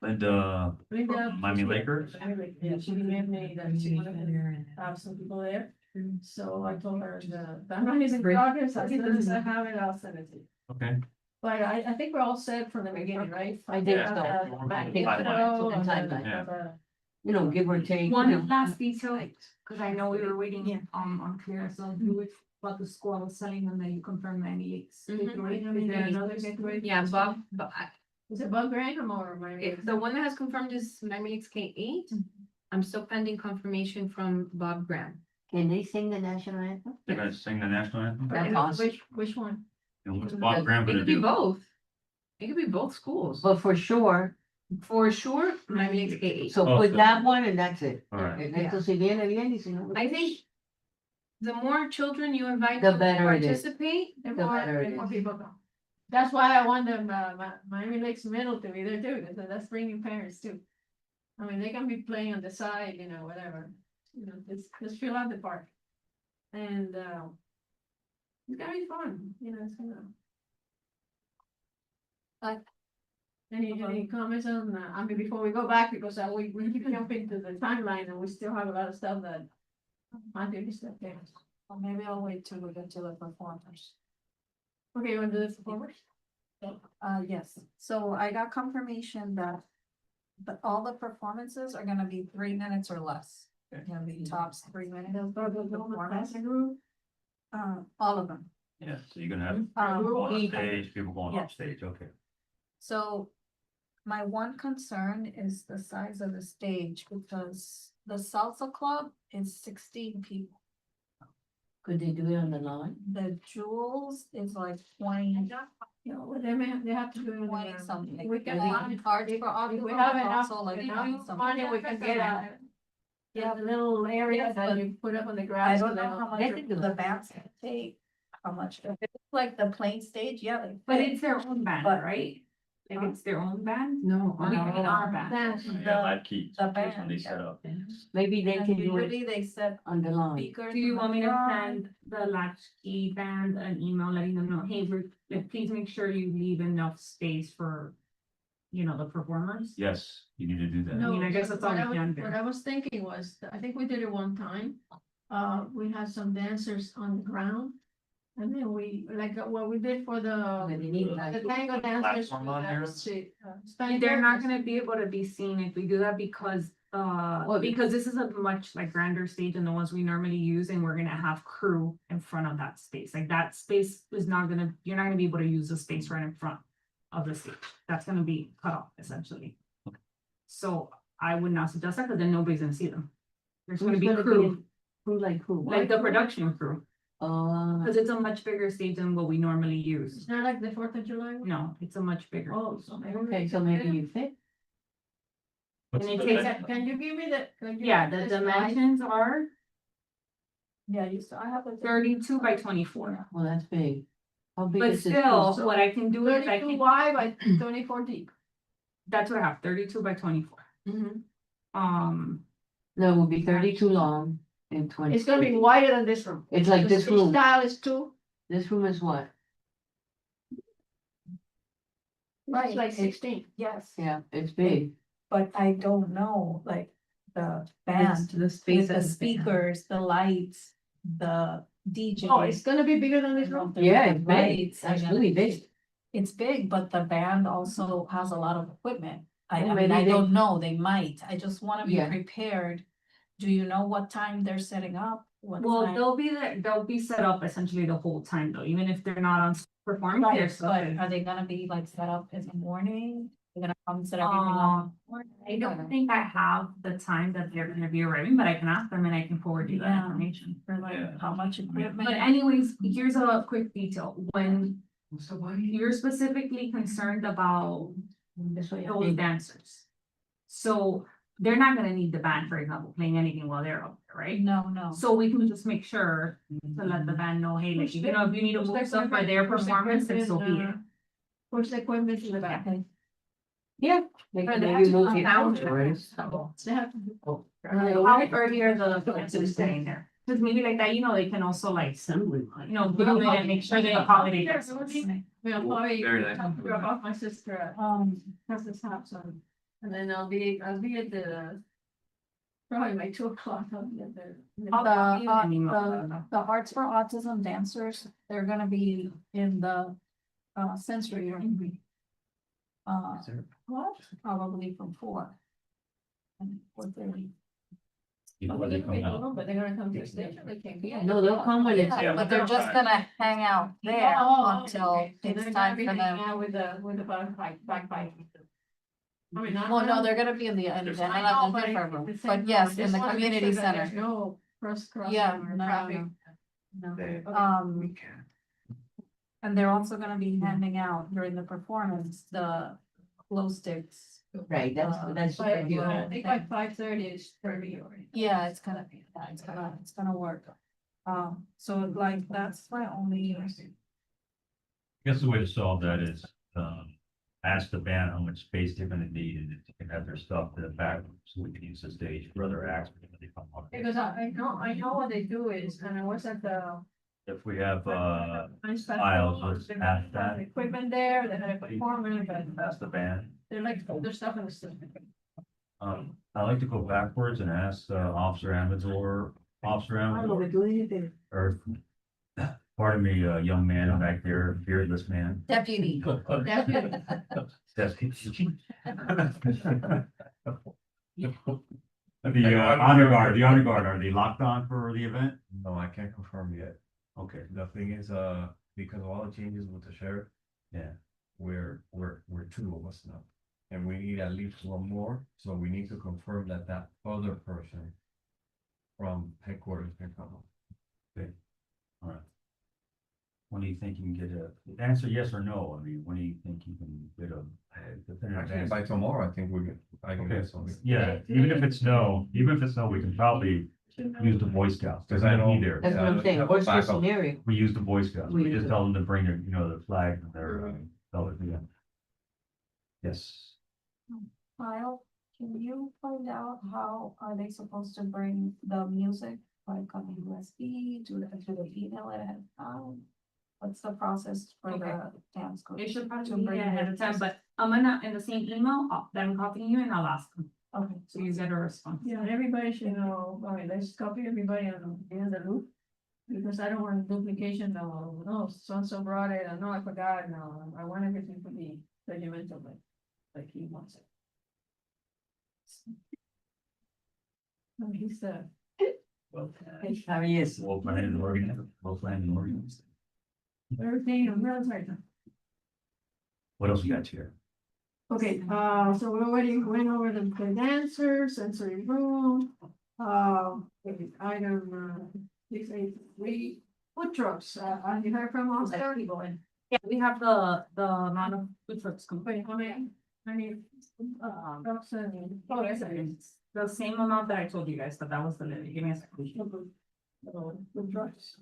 S4: Linda,
S1: Linda-
S4: Miami Lakers?
S1: Yeah, she reminded me that she wanted to have some people there, so I told her the timeline is in progress, as soon as I have it, I'll send it to you.
S4: Okay,
S1: But I think we're all set from the beginning, right?
S7: I think
S4: Yeah.
S7: so.
S1: Back
S7: I think so.
S1: info, and
S7: Timeline.
S1: then,
S4: Yeah.
S7: You know, give or take. you know.
S2: One last detail, cause I know we were waiting, on clear, so do it, about the school, I was telling them that you confirmed 98.
S1: Mhm.
S2: Is there another gateway?
S3: Yeah, Bob, but
S1: Is it Bob Graham or my?
S3: the one that has confirmed is Miami Lakes K-8. I'm still pending confirmation from Bob Graham.
S7: Can they sing the national anthem?
S4: they're gonna sing the national anthem?
S7: That's awesome.
S1: Which one?
S4: And what's Bob Graham
S3: It
S4: gonna
S3: could be
S4: do?
S3: both. It could be both schools.
S7: But for sure,
S3: For sure, Miami Lakes K-8.
S7: so
S4: Oh,
S7: put
S4: so-
S7: that one and that's it.
S4: All right,
S7: Esto si viene bien y si no.
S3: I think the more children you invite
S7: The
S3: to
S7: better it is.
S3: participate,
S1: The
S7: The
S1: more,
S7: better it
S1: the more
S7: is.
S1: people come. That's why I want them, Miami Lakes Middle to be there too, because that's bringing parents too. I mean, they can be playing on the side, you know, whatever, you know, just fill out the park. And, it's gonna be fun, you know, it's gonna. Any comments on, I mean, before we go back, because we keep jumping to the timeline and we still have a lot of stuff that. I do this stuff there.
S8: Well, maybe I'll wait till we get to the performers.
S1: Okay, you want to do this performers?
S8: Yes, so I got confirmation that. But all the performances are gonna be 3 minutes or less. Gonna be tops 3 minutes. Performance. All of them.
S4: yeah, so you're gonna have
S8: Um,
S4: people on
S8: we-
S4: stage, people going off
S8: Yes.
S4: stage, okay.
S8: So my one concern is the size of the stage because the salsa club is 16 people.
S7: Could they do it on the lawn?
S8: The jewels is like 20.
S1: You know, they have to do it.
S8: 20 something.
S1: We can
S8: And
S1: find,
S8: Art for art.
S1: if we have enough,
S8: also like
S1: enough
S8: 20 something.
S1: money, we can get a.
S8: Yeah,
S1: The little area
S8: Yes,
S1: that
S8: but
S1: you put up on the
S8: I
S1: grass.
S8: don't
S1: so
S8: know
S1: they
S8: how
S1: don't-
S8: much
S7: They can do
S8: the
S7: it.
S8: bands can take, how much, if it's like the plain stage, yeah, like.
S2: But it's their own band,
S8: But-
S2: right? Like it's their own band?
S3: no.
S2: Or we can get our band?
S1: Dance.
S4: Yeah, live keys,
S8: the
S4: that's when they
S8: band,
S4: set
S8: yeah.
S4: up.
S7: Maybe they
S8: And
S7: can do it
S8: usually they set
S7: on the lawn.
S8: speakers.
S2: Do you
S8: on
S2: want me
S8: the
S2: to
S8: front.
S2: send the Latchkey band an email letting them know, hey, like, please make sure you leave enough space for, you know, the performers?
S4: Yes, you need to do that.
S1: No,
S2: mean, I guess that's all
S1: what
S2: we
S1: I was-
S2: can do.
S1: What I was thinking was, I think we did it one time. We had some dancers on the ground. And then we, like, what we did for the
S7: Maybe need like-
S1: the tango dancers.
S4: Platform on there?
S2: They're not gonna be able to be seen if we do that because,
S7: Well,
S2: because this is a much like grander stage than the ones we normally use, and we're gonna have crew in front of that space, like that space is not gonna, you're not gonna be able to use the space right in front of the stage, that's gonna be cut off essentially. So I would not suggest that, because then nobody's gonna see them. There's gonna
S7: Who's
S2: be
S7: gonna
S2: crew,
S7: in- Who like who?
S2: like the production crew,
S7: Uh,
S2: because it's a much bigger stage than what we normally use.
S1: It's not like the 4th of July one?
S2: No, it's a much bigger.
S1: Oh, so maybe.
S7: okay, so maybe you fit.
S4: What's
S2: And it
S4: the
S2: takes-
S4: dimension?
S1: Can you give me the? can you
S2: Yeah,
S1: give me
S2: the
S1: slide?
S2: dimensions are
S8: Yeah, you still, I have a.
S2: 32 by 24.
S7: Well, that's big. How big
S2: But
S7: is this?
S2: still,
S7: piece?
S2: what I can do is I
S1: 32
S2: can,
S1: wide by 24 deep.
S2: that's what I have, 32 by 24.
S7: No, it would be 32 long and 20.
S1: It's gonna be wider than this room.
S7: It's like
S1: The
S7: this room.
S1: Style is two,
S7: This room is what?
S1: it's like 16.
S8: Yes,
S7: Yeah, it's big.
S8: but I don't know, like, the band,
S3: The space
S8: with the
S3: of the band.
S8: speakers, the lights, the DJ.
S1: Oh, it's gonna be bigger than this room?
S7: Yeah, it's big.
S8: Lights,
S7: That's
S8: and
S7: really big.
S8: It's big, but the band also has a lot of equipment. I
S7: Well,
S8: mean,
S7: maybe
S8: I
S7: they-
S8: don't know, they might, I just wanna be
S7: Yeah.
S8: prepared. Do you know what time they're setting up? What
S2: Well,
S8: time?
S2: they'll be set up essentially the whole time though, even if they're not on performing, they're
S8: Right,
S2: still.
S8: but are they gonna be like set up in the morning? They're gonna come set everything up?
S2: I don't think I have the time that they're gonna be arriving, but I can ask them and I can forward you that
S8: Yeah.
S2: information.
S8: For like,
S4: Yeah.
S8: how much equipment?
S2: But anyways, here's a quick detail, when you're specifically concerned about those dancers. So they're not gonna need the band, for example, playing anything while they're up there, right?
S8: No.
S2: So we can just make sure to let the band know, hey, like, you know, if you need to move stuff for their performance, then so be it.
S1: Push the equipment in the back.
S7: Yeah.
S1: But they
S7: Maybe
S1: have to
S7: move
S1: come
S7: it
S1: down
S7: out,
S1: to
S7: right?
S1: They have to.
S2: How earlier the fence is staying there? Cause maybe like that, they can also like, go in and make sure they accommodate.
S1: We'll probably
S6: Very nice.
S1: drop off my sister at, Cousin's house and then I'll be at the. Probably by 2 o'clock, I'll be at the.
S8: The Arts for Autism dancers, they're gonna be in the sensory room. What? Probably from 4. And 4:30.
S4: Before they come out.
S1: But they're gonna come to the station, they can't be.
S7: No, they'll come when it's.
S8: Yeah, but they're just gonna hang out there until
S1: So
S8: it's
S1: they're
S8: time
S1: gonna be
S8: for
S1: hanging
S8: them.
S1: out with the bagpipe. I mean,
S8: Well, no, they're gonna be in the,
S1: I know,
S8: different room,
S1: the same
S8: but
S1: room.
S8: yes,
S1: Just
S8: in the
S1: wanna make
S8: community
S1: sure that there's
S8: center.
S1: No crossing
S8: Yeah,
S1: or
S8: no,
S1: traffic.
S8: Um, and they're also gonna be handing out during the performance, the glow sticks.
S7: Right, that's.
S1: But, I think by 5:30 is pretty already.
S8: Yeah, it's gonna be, it's gonna work. So like, that's my only.
S4: I guess the way to solve that is, ask the band how much space they're gonna need and if they can have their stuff in the back so we can use the stage for other acts when they come up.
S1: Because I know what they do is, and I was at the.
S4: If we have,
S1: Nice
S4: aisles,
S1: festival,
S4: let's
S1: they
S4: ask
S1: had
S4: that.
S1: Equipment there, they had a performer, but
S4: ask the band.
S1: they're like, their stuff in the system.
S4: I like to go backwards and ask, Officer Amador, or, pardon me, young man back there, beardless man.
S8: Deputy.
S4: The honor guard, are they locked on for the event?
S9: No, I can't confirm yet.
S4: Okay,
S9: The thing is, because of all the changes with the sheriff,
S4: yeah,
S9: we're 2 of us now. And we need at least 1 more, so we need to confirm that that other person from headquarters can come.
S4: all right. When do you think you can get answer yes or no? I mean, when do you think you can get a definitive
S9: Actually,
S4: answer?
S9: by tomorrow, I think I can
S4: Okay.
S9: get something.
S4: Yeah, even if it's no, we can probably use the Boy Scouts.
S9: Because I know-
S4: There.
S7: That's what I'm saying,
S9: Have a
S7: worst case
S9: backup.
S7: scenario.
S4: We use the Boy Scouts.
S7: We
S4: We just
S7: do.
S4: tell them to bring their, the flag and their, colors, yeah. Yes.
S8: Kyle, can you find out how are they supposed to bring the music, like on USB, to the email it ahead of time? What's the process for the dance? group
S2: It should
S8: to
S2: probably be
S8: bring
S2: ahead
S8: the
S2: of time,
S8: music?
S2: but I'm gonna, in the same email, then I'm copying you and I'll ask them,
S8: Okay,
S2: so you get a response.
S1: Yeah, everybody should know, all right, let's copy everybody in the loop. Because I don't want duplication, no, so-and-so brought it, no, I forgot, no, I want everything to be regimental, like he wants it. No, he's the.
S7: How he is.
S4: Well planned and organized.
S1: Everything, I'm really sorry.
S4: What else you got here?
S1: Okay, so we already went over the dancers, sensory room, item 683, food trucks, you heard from Oscar?
S2: Yeah, we have the amount of food trucks complete.
S1: Wait, how many, trucks and. Oh, that's it.
S2: The same amount that I told you guys, but that was the limit. Give me a second.
S1: Food trucks.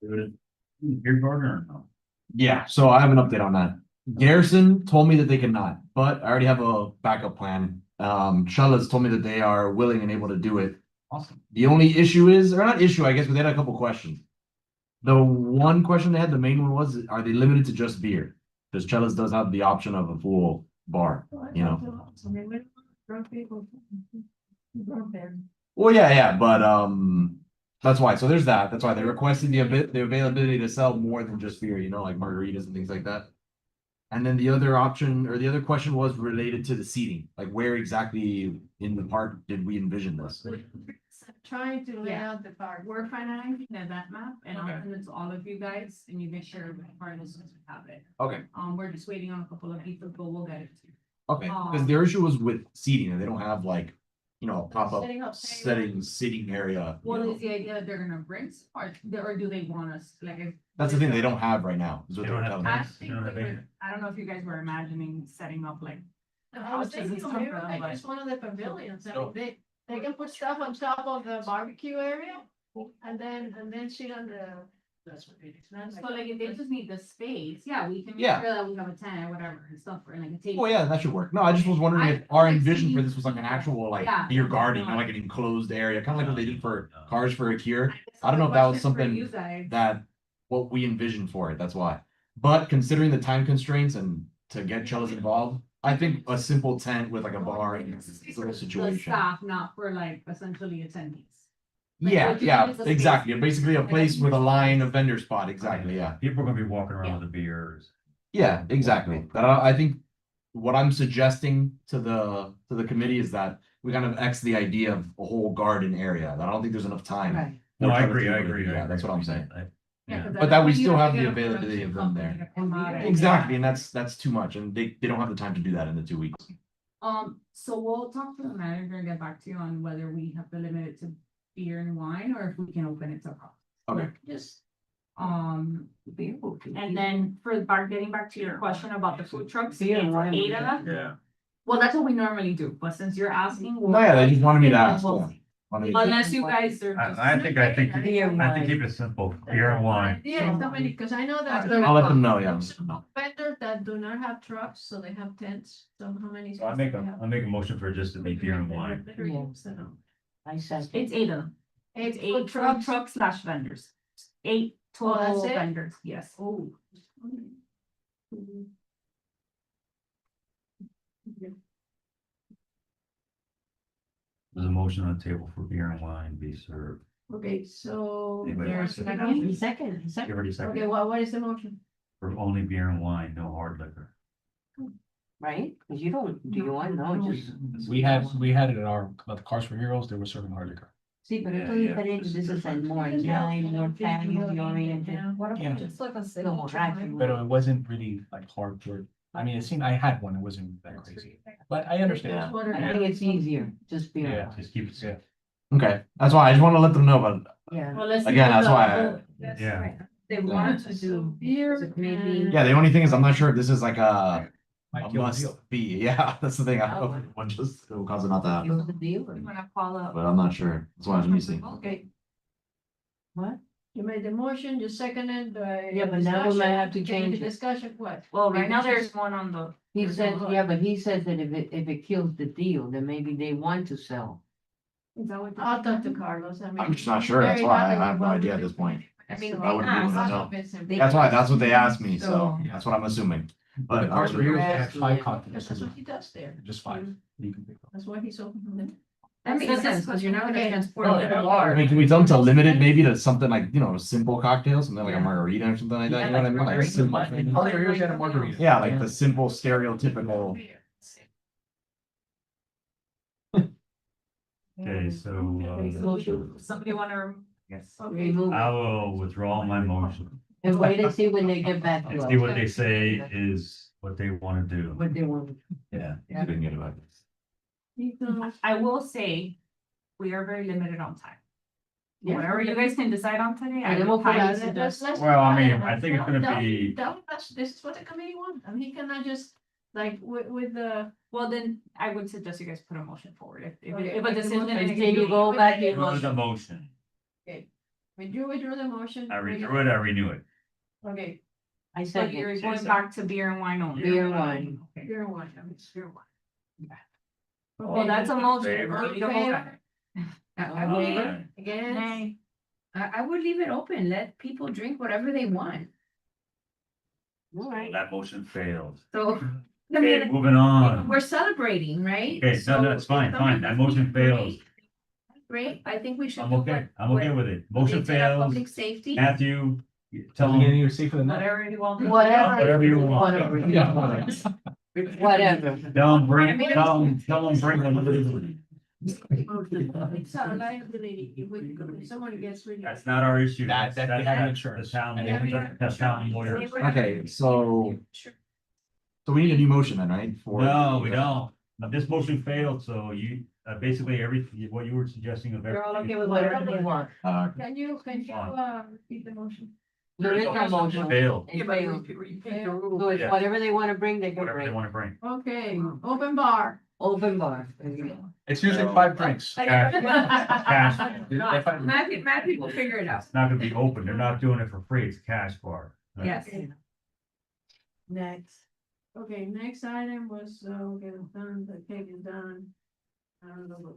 S4: Beer garden or no?
S6: Yeah, so I have an update on that. Garrison told me that they cannot, but I already have a backup plan. Chulla's told me that they are willing and able to do it.
S4: Awesome.
S6: The only issue is, or not issue, I guess, but they had a couple questions. The one question they had, the main one was, are they limited to just beer? Because Chulla's does have the option of a full bar, you know?
S1: Drunk people. Drunk there.
S6: Well, yeah, but that's why. So there's that. That's why they requested the availability to sell more than just beer, like margaritas and things like that. And then the other option or the other question was related to the seating. Like where exactly in the park did we envision this?
S1: Trying to lay
S2: Yeah.
S1: out the park.
S2: We're finalizing the event map and I'll
S6: Okay.
S2: send it to all of you guys and you make sure the partners have it.
S6: Okay,
S2: We're just waiting on a couple of people, but we'll get it to you.
S6: okay. Because their issue was with seating and they don't have like you know, a pop-up
S1: Setting up.
S6: seating area. you
S2: Well,
S6: know.
S2: is the idea that they're gonna bring, or do they want us, like?
S6: That's the thing they don't have right now. Is what
S4: They
S6: they were
S4: don't
S6: telling
S4: have
S6: me.
S2: I
S4: tents, they
S2: think
S4: don't have
S2: we
S4: any.
S2: were- I don't know if you guys were imagining setting up like,
S1: I was
S2: Couches
S1: thinking
S2: and stuff
S1: maybe
S2: for them,
S1: like
S2: but-
S1: just one of the pavilions, I
S4: So-
S1: mean, they can put stuff on top of the barbecue area. And then sit on the. That's what it is.
S2: so like if they just need the space, yeah, we can make
S6: Yeah.
S2: sure that we have a tent or whatever and stuff, or like a table.
S6: Oh, yeah, that should work. No, I just was wondering if
S2: I
S6: our
S2: like
S6: envision for
S2: seeing-
S6: this was like an actual like
S2: Yeah.
S6: beer garden, you know, like an enclosed area, kind of like what they did for
S4: No.
S6: Cars for a Cure.
S2: guess
S6: I don't know if that was
S2: question for
S6: something
S2: you guys.
S6: that what we envisioned for it, that's why. But considering the time constraints and to get Chela's involved, I think a simple tent with like a bar and
S2: This is
S6: a
S2: for
S6: little
S2: the
S6: situation.
S2: staff, not for like essentially attendees. Like,
S6: Yeah,
S2: what you
S6: yeah,
S2: need is a
S6: exactly.
S2: space.
S6: Basically a
S2: Like a
S6: place with a
S2: vendor
S6: line,
S2: space.
S6: a vendor spot, exactly, yeah.
S4: People are gonna be walking around with the beers.
S6: Yeah, exactly. But I think what I'm suggesting to the committee is that we kind of X the idea of a whole garden area. I don't think there's enough time.
S7: Right.
S4: No,
S6: for
S4: I
S6: Chela's
S4: agree,
S6: to
S4: I
S6: do it.
S4: agree. I
S6: Yeah, that's
S4: agree.
S6: what I'm saying.
S4: Yeah.
S2: 'cause
S6: But
S2: I
S6: that
S2: don't
S6: we
S2: think you
S6: still
S2: have to
S6: have the
S2: get a
S6: availability of them
S2: production
S6: there.
S2: company to come out and-
S6: Exactly, and that's too much, and they don't have the time to do that in the 2 weeks.
S2: So we'll talk to the manager and get back to you on whether we have to limit it to beer and wine or if we can open it to pop.
S6: Okay.
S1: Just,
S7: Beer will be-
S2: And then getting back to your question about the food trucks,
S7: Beer and
S2: it's
S7: wine.
S2: 8 of them.
S4: Yeah.
S2: Well, that's what we normally do, but since you're asking.
S6: No, yeah, they just wanted me to ask.
S2: We'll
S6: yeah.
S2: see.
S6: Wanted me-
S2: Unless you guys are. just-
S4: I think
S7: Beer and
S4: I think
S7: wine.
S4: keep it simple, beer and wine.
S1: yeah, somebody, because I know that.
S6: I'll let them know, yeah.
S1: There's some vendors that do not have trucks, so they have tents, so how many?
S4: So I make a motion for just to be beer and wine.
S7: I said.
S2: It's 8 of them. It's
S1: Eight
S2: 8
S1: food
S2: truck
S1: trucks.
S2: trucks / vendors. 8
S1: Oh, that's
S2: total
S1: it?
S2: vendors, yes.
S1: Oh.
S4: There's a motion on the table for beer and wine be served.
S1: Okay, so.
S4: Anybody
S1: there's
S4: want to
S1: second.
S4: second?
S7: Second,
S4: You
S7: second.
S4: already
S1: Okay,
S4: seconded
S1: what is the motion?
S4: for only beer and wine, no hard liquor.
S7: Right? Cause you don't, do you want, no, just,
S10: We had it at our, at the Cars for Heroes, they were serving hard liquor.
S7: see, but
S4: Yeah,
S7: it's diferente, this is like more Italian, more family oriented.
S8: What
S10: Yeah.
S8: about just like a
S7: No,
S8: signature?
S7: actually.
S8: line?
S10: But it wasn't really like hard for, I mean, it seemed, I had one, it wasn't that crazy, but I understand.
S1: That's what it
S7: I
S1: is.
S7: think it's easier, just beer.
S10: Yeah.
S4: Just keep it
S10: Yeah.
S4: simple.
S6: Okay, that's why I just want to let them know, but
S7: Yeah.
S2: Well, let's.
S6: Again,
S2: do
S6: that's
S2: the
S6: why
S2: whole-
S4: Yeah.
S2: They wanted to do.
S1: Beer
S7: So maybe-
S1: and-
S6: yeah, the only thing is I'm not sure if this is like a
S10: Might kill the
S6: must
S10: deal.
S6: be. Yeah, that's the thing. I don't know if one just will cause it not to
S7: It
S6: happen,
S7: was the deal, or
S2: I'm gonna call up.
S6: but I'm not sure. That's why I was missing.
S1: Okay,
S7: what?
S1: you made the motion, you seconded.
S7: Yeah, but now we might have to change it.
S1: Discussion, what?
S2: Well, right now there's one on the.
S7: He
S1: There's
S7: says,
S1: a lot.
S7: yeah, but he says that if it kills the deal, then maybe they want to sell.
S2: Is that what?
S1: I'll talk to Carlos, I mean.
S6: I'm just not sure. That's
S1: very
S6: why
S1: happy
S6: I have no
S1: about
S6: idea at
S1: it.
S6: this point.
S2: I mean,
S6: I wouldn't be able to
S1: Lots
S6: know.
S1: of it's in-
S6: That's why, that's what they asked me, so
S10: So-
S6: that's what I'm assuming.
S10: But
S6: But
S10: Cars for Heroes, they had
S7: Yes,
S10: 5
S1: Because
S10: continents,
S1: that's what he does there.
S10: just 5. You can pick up.
S1: That's why he's open.
S2: That makes sense, because you're not gonna
S1: Okay.
S2: transport
S10: No,
S2: it
S10: yeah.
S2: at
S6: I
S2: large.
S6: mean, can we tell them to limit it maybe to something like, you know, a simple cocktail, something like a
S2: Yeah.
S6: margarita or something like that,
S2: Yeah,
S6: you know what I mean? Like a
S2: margarita.
S6: simple.
S10: Cars for Heroes had a margarita.
S6: Yeah, like the simple stereotypical.
S4: Okay, so,
S2: Somebody wanna? Yes.
S7: Remove
S4: I
S7: it.
S4: will withdraw my motion.
S7: And wait and see when they get back to
S4: And
S7: us.
S4: see what they say is what they wanna do.
S7: What they want.
S4: Yeah.
S7: Yeah.
S6: Didn't get about this.
S2: I will say, we are very limited on time.
S7: Yeah.
S2: Whatever you guys can decide on today, I
S7: And then
S2: will
S7: we'll put
S2: highly
S7: out-
S2: suggest.
S4: Well, I mean, I think it's gonna be-
S1: This is what the committee wants, and he cannot just, like, with the.
S2: Well, then I would suggest you guys put a motion forward if
S1: Okay,
S2: if a
S1: make the
S2: decision.
S1: motion.
S2: is
S7: Until you
S2: made.
S7: go back, you
S4: Withdraw the motion.
S1: When you withdraw the motion.
S4: I withdrew it, I renew it.
S1: Okay,
S7: I
S2: So
S7: said,
S2: you're
S7: it.
S2: going back to beer and wine only.
S7: Beer and wine.
S2: Okay.
S1: beer and wine, I mean, beer and wine.
S2: Well, that's a motion.
S4: Favor.
S2: We don't vote on it.
S3: I would leave it-
S4: Alright.
S1: Again,
S2: Nay.
S3: I would leave it open, let people drink whatever they want.
S7: all right.
S4: That motion failed.
S3: So, I
S4: Okay,
S3: mean,
S4: moving on.
S3: we're celebrating, right?
S4: Okay, no,
S3: So
S4: it's fine,
S3: if
S4: fine,
S3: somebody
S4: that motion
S3: feels
S4: fails.
S3: Great, I think we should.
S4: I'm
S3: do
S4: okay,
S3: what-
S4: I'm okay
S3: what
S4: with it.
S3: they
S4: Motion
S3: did at
S4: fails.
S3: Public safety.
S4: Matthew, tell
S10: Something
S4: them
S10: any safer than that.
S2: Whatever you want.
S4: whatever you want.
S7: Whatever.
S10: Yeah.
S7: Whatever.
S4: Tell them bring them.
S1: it's a liability, if someone gets really.
S4: That's not our issue.
S10: That-
S4: That's
S10: they have insurance.
S4: The town, that's town lawyers.
S6: Okay, so we need a new motion then, right? For
S4: No, we don't. But this motion failed, so basically everything, what you were suggesting of
S7: They're all okay
S4: everything.
S7: with whatever they want.
S1: Can you, repeat the motion?
S7: There is no motion.
S4: Failed,
S7: It failed.
S1: Yeah.
S7: So it's
S4: Yeah.
S7: whatever they wanna bring, they can
S4: whatever they
S7: bring.
S4: wanna bring.
S1: Okay, open bar.
S7: Open bar.
S10: It's usually 5 drinks.
S4: Cash.
S3: Matthew will figure it out.
S4: It's not gonna be open, they're not doing it for free, it's a cash bar. Right?
S3: Yes.
S7: Next.
S1: Okay, next item was, okay, it's done, the cake is done.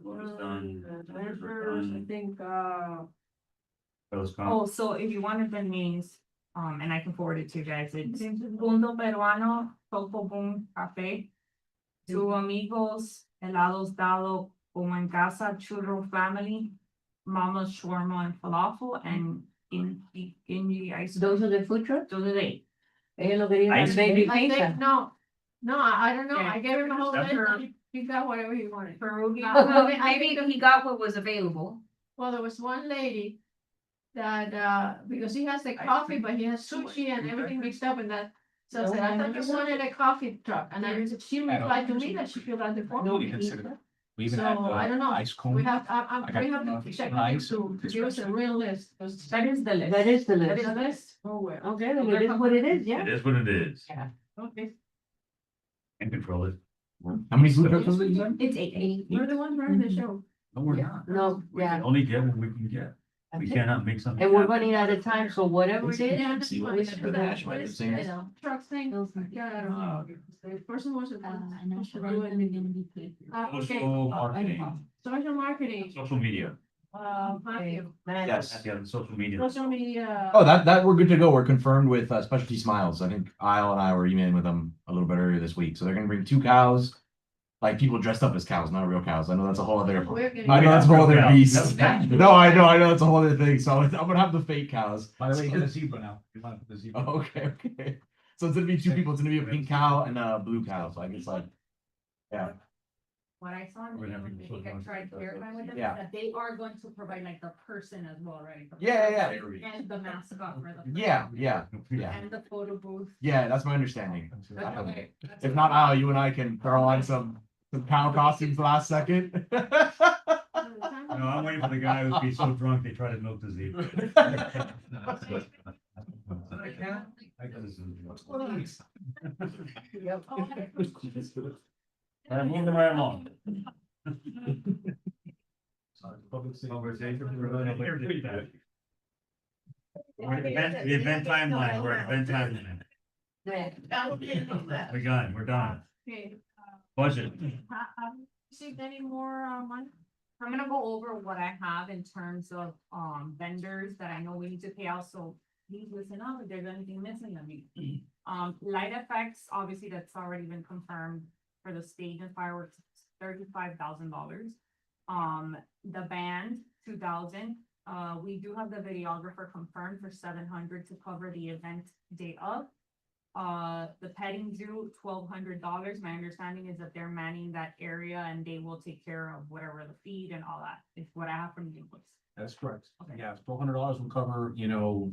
S4: Water's done,
S1: The
S4: tires are
S1: vendors, I
S4: done.
S1: think,
S4: Those
S2: Oh, so if you wanted the names, and I can forward it to you guys, it's
S1: James is-
S2: Mundo Peruano, Topo Boom Cafe, Two Amigos, Helados Dado, Como en Casa, Churro Family, Mama's Shawarma and Falafel, and Gingy Ice.
S7: Those are the food trucks?
S2: Those are they.
S7: Ellos lo querían
S4: Ice
S7: baby
S1: I think,
S7: pizza.
S1: no, I don't know,
S2: Yeah.
S1: I gave him a whole list,
S2: Sure.
S1: and he got whatever he wanted.
S2: Peruvian.
S3: Maybe he got what was available.
S1: Well, there was one lady that, because he has the coffee, but he has sushi and everything mixed up in that. So I said, I thought you wanted a coffee truck, and she replied to me that she filled out the form.
S10: No, we consider it. We even
S1: So,
S10: have
S1: I don't know.
S10: ice cone.
S1: We have,
S10: I got
S1: we have to check
S10: nice
S1: to give us a real list, 'cause
S2: That is the list.
S7: That is the
S1: that is
S7: list.
S1: a list, oh, well,
S7: Okay, then it is what it is, yeah.
S4: It is what it is,
S1: okay.
S4: and control it.
S6: How many food trucks was it you said?
S2: It's 8.
S1: We're the ones running the show.
S4: No, we're not.
S7: No,
S4: We
S7: yeah.
S4: can only get what we can get, we cannot make something.
S7: And we're
S4: happen.
S7: running out of time, so whatever it is.
S1: Yeah,
S6: See what
S1: that's
S6: we
S1: fine.
S6: should put hash by the same-
S1: You know, truck thing, yeah, I don't know. The person was. Okay,
S4: Social marketing,
S1: social marketing,
S4: social media,
S1: Matthew,
S6: Yes.
S4: yeah, the social media.
S1: social media.
S6: Oh, that we're good to go. We're confirmed with Specialty Smiles. I think Isle and I were emailing with them a little bit earlier this week. So they're gonna bring 2 cows, like people dressed up as cows, not real cows. I know that's a whole other.
S1: We're getting-
S6: I know that's a whole other
S4: Yeah.
S6: beast.
S4: That's-
S6: No, I know that's a whole other thing. So I'm gonna have the fake cows.
S10: By the way, you get a zebra now. You want to put the zebra.
S6: Oh, okay. So it's gonna be 2 people. It's gonna be a pink cow and a blue cow. So I guess like, yeah.
S2: What I saw, in the
S4: We're gonna have
S2: email, I
S4: people
S2: think I
S4: put
S2: tried
S4: on-
S2: clarifying with them,
S6: Yeah.
S2: that they are going to provide like the person as well, right? The
S6: Yeah.
S2: And the mascot for the.
S6: Yeah.
S2: And the photo booth.
S6: Yeah, that's my understanding.
S2: That's okay. That's
S6: If
S2: okay.
S6: not, Isle, you and I can throw on some cow costumes last second.
S4: No, I'm waiting for the guy who'd be so drunk, they try to milk the zebra. All right, moving right along. Conversation. We're at the event timeline, we're at event timeline. We're done.
S1: Okay,
S4: Budget.
S1: have you received any more, money?
S2: I'm gonna go over what I have in terms of, vendors that I know we need to pay out, so please listen up if there's anything missing, let me. Light effects, obviously, that's already been confirmed for the stage and fireworks, $35,000. The band, 2,000. We do have the videographer confirmed for 700 to cover the event day of. The petting zoo, $1,200. My understanding is that they're manning that area and they will take care of whatever the feed and all that, is what I have from the invoice.
S10: That's correct.
S2: Okay.
S10: Yeah, $1,200 will cover,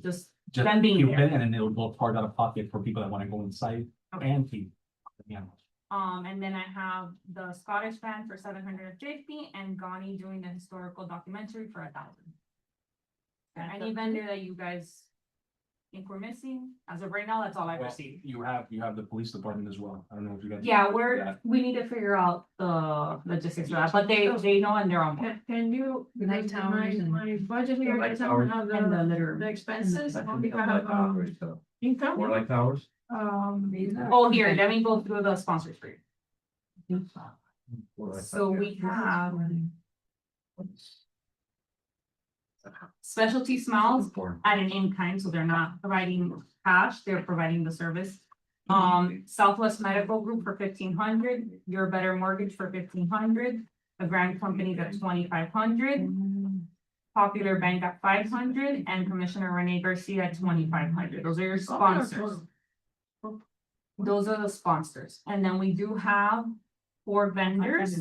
S2: Just
S10: just
S2: them being
S10: people,
S2: there.
S10: and then it will go part out of pocket for people that want to go inside
S2: Okay.
S10: and feed. the animals.
S2: And then I have the Scottish band for 750 and Gani doing the historical documentary for 1,000. Any vendor that you guys think we're missing, as of right now, that's all I've
S10: Well,
S2: received.
S10: You have the police department as well. I don't know if you guys.
S2: Yeah,
S10: Yeah.
S2: we need to figure out the logistics of that, but they know and they're on board.
S1: Can you,
S3: Night
S1: because
S3: towers and-
S1: my budget here
S4: Light
S1: doesn't
S4: towers.
S1: have
S3: And the
S1: the
S3: litter.
S1: expenses,
S3: and the-
S1: only have, income.
S4: More like towers?
S2: Oh, here, let me go through the sponsors for you. So we have Specialty Smiles at an in-kind, so they're not providing cash, they're providing the service. Southwest Medical Group for 1,500, Your Better Mortgage for 1,500, The Grand Company at 2,500. Popular Bank at 500, and Commissioner Renee Garcia at 2,500. Those are your sponsors. Those are the sponsors, and then we do have 4 vendors.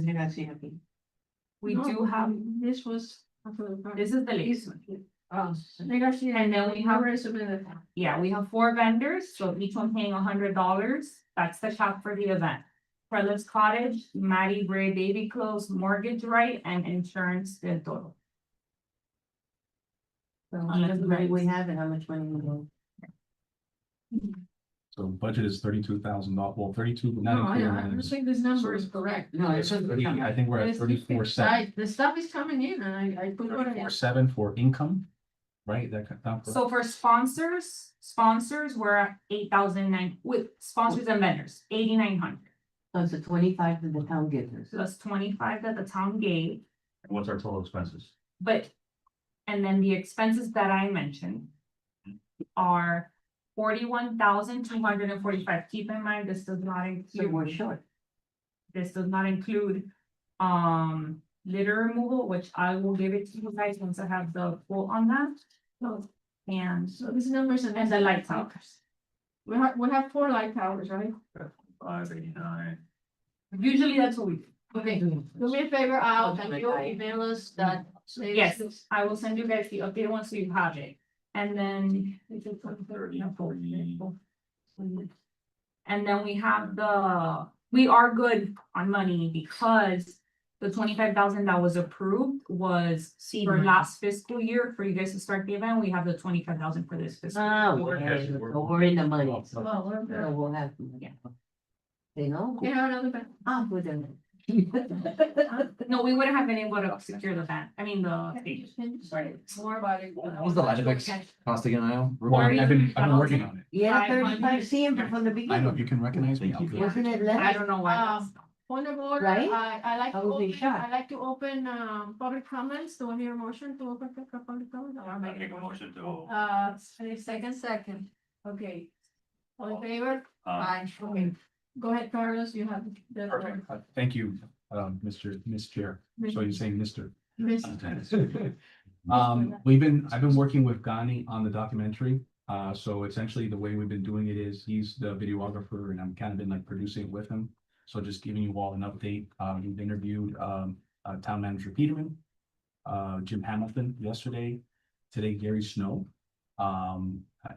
S2: We do have,
S1: This was.
S2: this is the list.
S1: And
S2: And then we have,
S1: submitted.
S2: yeah, we have 4 vendors, so each one paying $100. That's the cap for the event. Trellis Cottage, Maddie Bray Baby Clothes, Mortgage Right, and Insurance del Toro.
S7: So how much money we have and how much money we don't.
S10: So budget is $32,000, well, 32, but
S1: No,
S10: not
S1: I
S10: including.
S1: don't think this number is correct.
S7: No, it's just.
S10: I think we're at
S1: It's-
S10: 34.7.
S1: Right, the stuff is coming in and I put what I have.
S10: 34.7 for income, right? That could count for.
S2: So for sponsors, we're at 8,009, with sponsors and vendors, 8,900.
S7: Plus the 25 that the town gives us.
S2: Plus 25 that the town gave,
S4: What's our total expenses?
S2: but, and then the expenses that I mentioned are 41,245. Keep in mind, this does not
S7: So we're
S2: include,
S7: short.
S2: this does not include, litter removal, which I will give it to you guys once I have the quote on that.
S1: So,
S2: And,
S1: so these numbers
S2: and the light towers.
S1: We have 4 light towers, right?
S4: 589.
S2: Usually that's what we do.
S1: Okay, do me a favor, can you email us that?
S2: Yes, I will send you guys the updated one so you have it. And then. And then we have we are good on money because the 25,000 that was approved was for last fiscal year for you guys to start the event. We have the 25,000 for this fiscal.
S7: Ah,
S2: year.
S7: we're in the money.
S1: Well, we're
S7: So
S1: good.
S7: we'll have.
S2: Yeah.
S7: They know.
S1: You have another one?
S7: Ah, with them.
S2: No, we wouldn't have been able to secure the van, I mean, the stage.
S1: Sorry, more about it.
S6: What was the light effects cost again, Niall?
S10: Well, I've been working on it.
S7: Yeah,
S2: 500.
S7: 35 CM from the
S10: I know, if
S7: beginning.
S10: you can recognize me, I'll do it.
S7: Wasn't it
S2: I
S7: less?
S2: don't know why. that's-
S1: Point of order,
S7: Right?
S1: I like to
S7: I would be
S1: open,
S7: shocked.
S1: I like to open, public comments, do I hear a motion to open the public comment?
S4: I'll make a motion to.
S1: Any second, okay. All in favor?
S4: Uh,
S1: Okay, go ahead, Carlos, you have the.
S10: Perfect. Thank you, Miss Chair. So you're saying Mr.
S1: Miss-
S10: I've been working with Gani on the documentary. So essentially the way we've been doing it is he's the videographer and I'm kind of been like producing it with him. So just giving you all an update. We've interviewed, Town Manager Peterman, Jim Hamilton yesterday, today Gary Snow,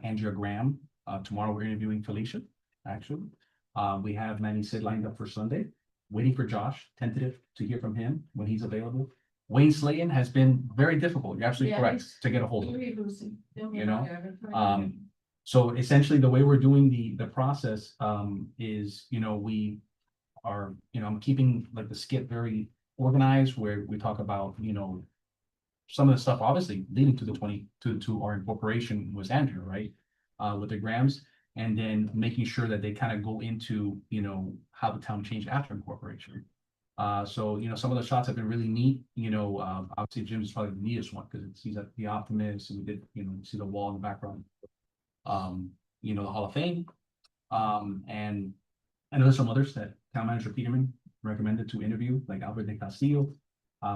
S10: Andrea Graham. Tomorrow we're interviewing Felicia, actually. We have Manny Sid lined up for Sunday, waiting for Josh, tentative to hear from him when he's available. Wayne Slayton has been very difficult, you're absolutely
S1: Yeah,
S10: correct,
S1: he's-
S10: to get a hold of.
S1: Really losing.
S10: You know, So essentially, the way we're doing the process, is, we are, I'm keeping like the skit very organized, where we talk about, some of the stuff obviously leading to the to our incorporation was Andrew, right? With the Grams, and then making sure that they kind of go into, how the town changed after incorporation. So, some of the shots have been really neat, obviously Jim's probably the neatest one, because it sees that the Optimist, and we did, see the wall in the background. The Hall of Fame. And I know there's some others that Town Manager Peterman recommended to interview, like Albert de Castillo,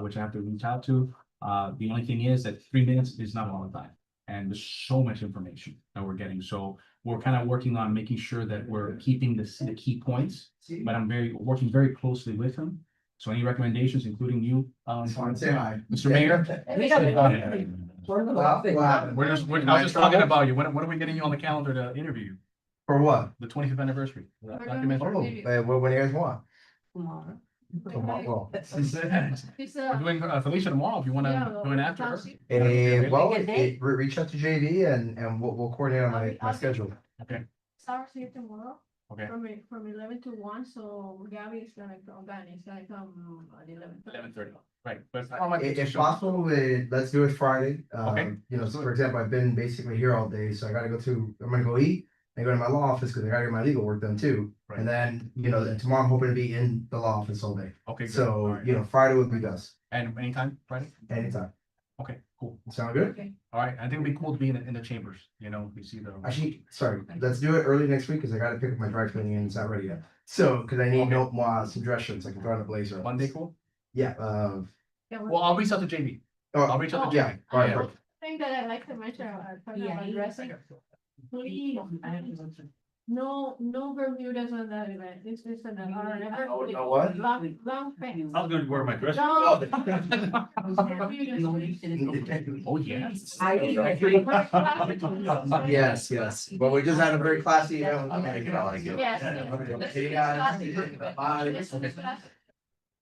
S10: which I have to reach out to. The only thing is that 3 minutes is not a lot of time, and there's so much information that we're getting, so we're kind of working on making sure that we're keeping the key points, but I'm working very closely with him. So any recommendations, including you,
S6: Say hi.
S10: Mr. Mayor?
S6: Well,
S10: I was just talking about you. When are we getting you on the calendar to interview?
S11: For what?
S10: The 25th anniversary.
S1: We're doing
S10: documentary.
S11: Oh, when you guys want?
S7: Tomorrow.
S11: Well,
S1: It's
S10: We're doing Felicia tomorrow if you want to join after her.
S11: well,
S7: Pick a date.
S11: reach out to JV and we'll coordinate on my schedule.
S1: Stars here tomorrow.
S10: Okay.
S1: From 11 to 1, so Gabby is gonna come, Danny is gonna come at 11.
S10: 11:30, right, but.
S11: If possible, let's do it Friday.
S10: Okay.
S11: So for example, I've been basically here all day, so I'm gonna go eat and go to my law office because I gotta get my legal work done too.
S10: Right.
S11: And then, then tomorrow I'm hoping to be in the law office all day.
S10: Okay, good.
S11: So,
S10: All right.
S11: Friday would be best,
S10: And anytime, Friday?
S11: anytime.
S10: Okay, cool.
S11: Sound good?
S1: Okay.
S10: All right, I think it'd be cool to be in the chambers, we see the.
S11: Actually, sorry, let's do it early next week because I gotta pick up my dry cleaning and it's not ready yet. So, because I need some dress shirts, I can throw on a blazer.
S10: Monday, cool?
S11: Yeah,
S10: Well, I'll reach out to JV. I'll reach out to
S11: yeah,
S10: JV.
S11: all right,
S10: Yeah.
S11: perfect.
S1: Thing that I like to mention,
S7: Yeah,
S1: addressing, please, No, no Bermudas on that event. This is an.
S11: Oh, no what?
S1: Long pants.
S4: I was gonna wear my dress.
S1: No.
S10: Oh, yes.
S11: Yes, yes, but we just had a very classy event.
S1: Yes.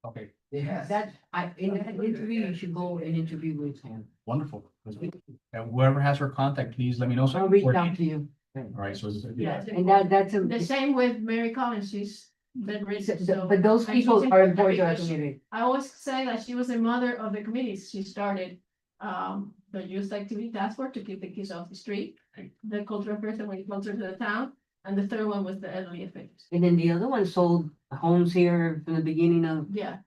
S10: Okay,
S11: Yes.
S7: That, in that interview, you should go and interview with him.
S10: wonderful. And whoever has her contact, please let me know. so I
S7: I'll
S10: can
S7: reach
S10: coordinate.
S7: out to you.
S10: All right, so.
S1: Yes.
S7: And that's a.
S1: The same with Mary Collins, she's been recent, so.
S7: But those
S1: and she's
S7: people are important to our
S1: because
S7: community.
S1: I always say that she was the mother of the committees. She started the youth activity task force to keep the kids off the street. The cultural person when closer to the town, and the third one was the elderly affairs.
S7: And then the other one sold homes here from the beginning of,
S1: Yeah.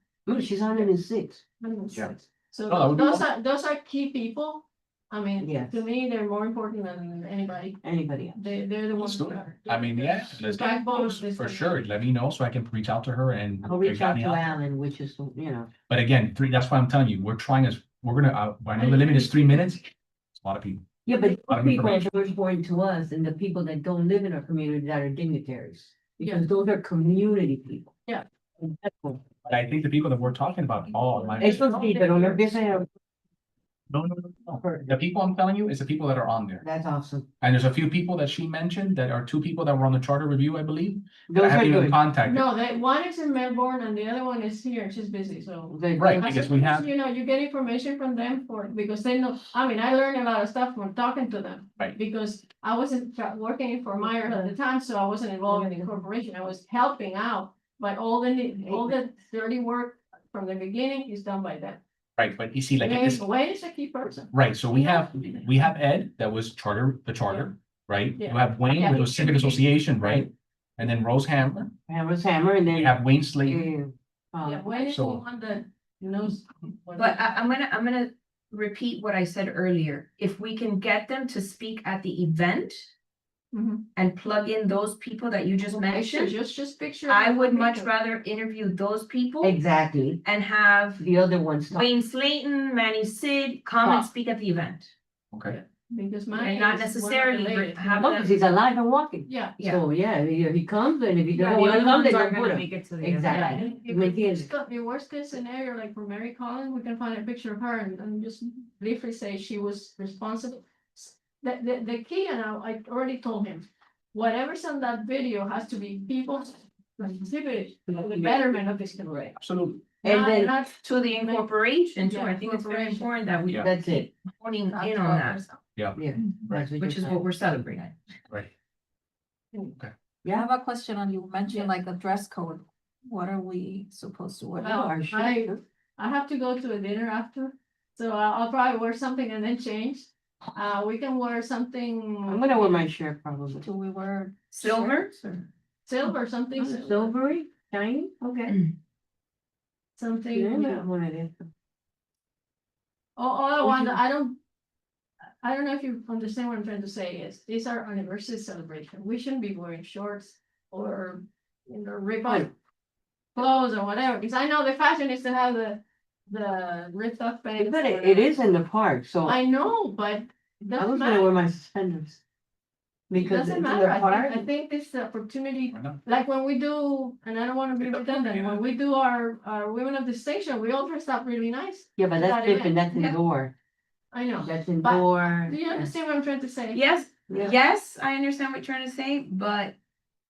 S7: she's 106.
S10: Yeah.
S1: So
S10: Oh, that would be
S1: those are key people. I mean,
S7: Yes.
S1: to me, they're more important than anybody.
S7: Anybody else.
S1: They're the ones.
S10: Let's do
S1: that
S10: it.
S1: are-
S10: I mean, yeah, let's do it.
S1: Backbone of this
S10: For
S1: thing.
S10: sure. Let me know so I can reach out to her and.
S7: I'll reach out
S10: me
S7: to Alan, which is,
S10: But again, that's why I'm telling you, we're trying as, we're gonna, I know the limit is 3 minutes. It's a lot of people.
S7: yeah, but
S10: Lot of
S7: those people are
S10: information.
S7: more important to us than the people that don't live in our community that are dignitaries.
S1: Yeah.
S7: Because those are community people.
S1: Yeah.
S7: And that's cool.
S10: But I think the people that we're talking about, all my.
S7: Eso sí, pero no empiecen a.
S10: No. The people I'm telling you is the people that are on there.
S7: That's awesome.
S10: And there's a few people that she mentioned that are 2 people that were on the charter review, I believe. that I
S7: Those are
S10: haven't even
S7: good.
S10: contacted.
S1: No, that one is in Melbourne and the other one is here. She's busy, so.
S10: Right,
S1: I
S10: because we
S1: suppose,
S10: have,
S1: you know, you get information from them because they know, I mean, I learned a lot of stuff from talking to them.
S10: Right.
S1: Because I wasn't working for Myers at the time, so I wasn't involved in the corporation. I was helping out. But all the dirty work from the beginning is done by them.
S10: right, but you see, like, this,
S1: Wayne is a key person.
S10: right, so we have Ed, that was the charter, right? You
S1: Yeah.
S10: have Wayne,
S1: Yeah.
S10: with the civic association, right? And then Rose Hammer,
S7: Hammer's hammer and
S10: you
S7: then.
S10: have Wayne Slade,
S1: Yeah, Wayne is the
S10: so-
S1: one that knows.
S3: But I'm gonna repeat what I said earlier. If we can get them to speak at the event
S1: Mhm.
S3: and plug in those people that you just mentioned,
S1: Just picture.
S3: I would much rather interview those people
S7: Exactly.
S3: and have
S7: The other ones. talk.
S3: Wayne Slayton, Manny Sid come and
S1: Talk.
S3: speak at the event.
S10: okay?
S1: Because mine.
S3: And not
S1: is
S3: necessarily
S1: related.
S3: have
S7: No, because he's alive and walking.
S1: Yeah.
S3: Yeah.
S7: So, yeah, if he comes and if he
S2: Yeah,
S7: doesn't
S2: the
S7: want to
S2: other
S7: come,
S2: ones
S7: then
S2: aren't
S7: don't put
S2: gonna
S7: him.
S2: make it to the
S7: Exactly.
S2: event.
S1: If
S7: ¿Me
S1: the
S7: entiendes?
S1: worst- the worst case scenario, like for Mary Collins, we can find a picture of her and just briefly say she was responsible. The key, and I already told him, whatever's on that video has to be people's contributed to the betterment of this community.
S10: Absolutely.
S7: And
S1: Not-
S7: then,
S1: not-
S3: To the incorporation too.
S1: Yeah,
S3: I think it's very
S1: incorporation.
S3: important that we
S10: Yeah.
S7: that's it.
S3: honing in
S1: not
S3: on that,
S1: others.
S7: Yeah. that's
S3: which is
S7: you're
S3: what we're celebrating.
S10: Right.
S8: I have a question on, you mentioned like a dress code. What are we supposed to wear?
S1: Well,
S7: Our shirt.
S1: I have to go to a dinner after, so I'll probably wear something and then change. We can wear something.
S7: I'm gonna wear my shirt probably.
S8: Do we wear?
S3: Silver?
S8: shirts or-
S1: Silver, something.
S7: Silvery, shiny, okay.
S1: Something.
S7: Yeah,
S1: you know.
S7: one of them.
S1: All I want, I don't know if you understand what I'm trying to say is, these are anniversary celebration. We shouldn't be wearing shorts or, rip off clothes or whatever, because I know the fashion is to have the ripped off pants.
S7: But
S1: or
S7: it is in the park, so I
S1: I know, but it
S7: was
S1: doesn't
S7: gonna wear
S1: matter.
S7: my suspenders.
S1: It
S7: Because it's
S1: doesn't
S7: in
S1: matter.
S7: the park.
S1: I think this is the opportunity,
S10: Why not?
S1: like when we do, and I don't wanna be redundant, when we do our women of the station, we all dress up really nice.
S7: Yeah, but
S1: that
S7: that's different,
S1: event.
S7: that's
S1: Yeah.
S7: indoor,
S1: I know.
S7: that's indoor.
S1: Do you understand what I'm trying to say?
S3: Yes,
S7: Yeah.
S3: yes, I understand what you're trying to say, but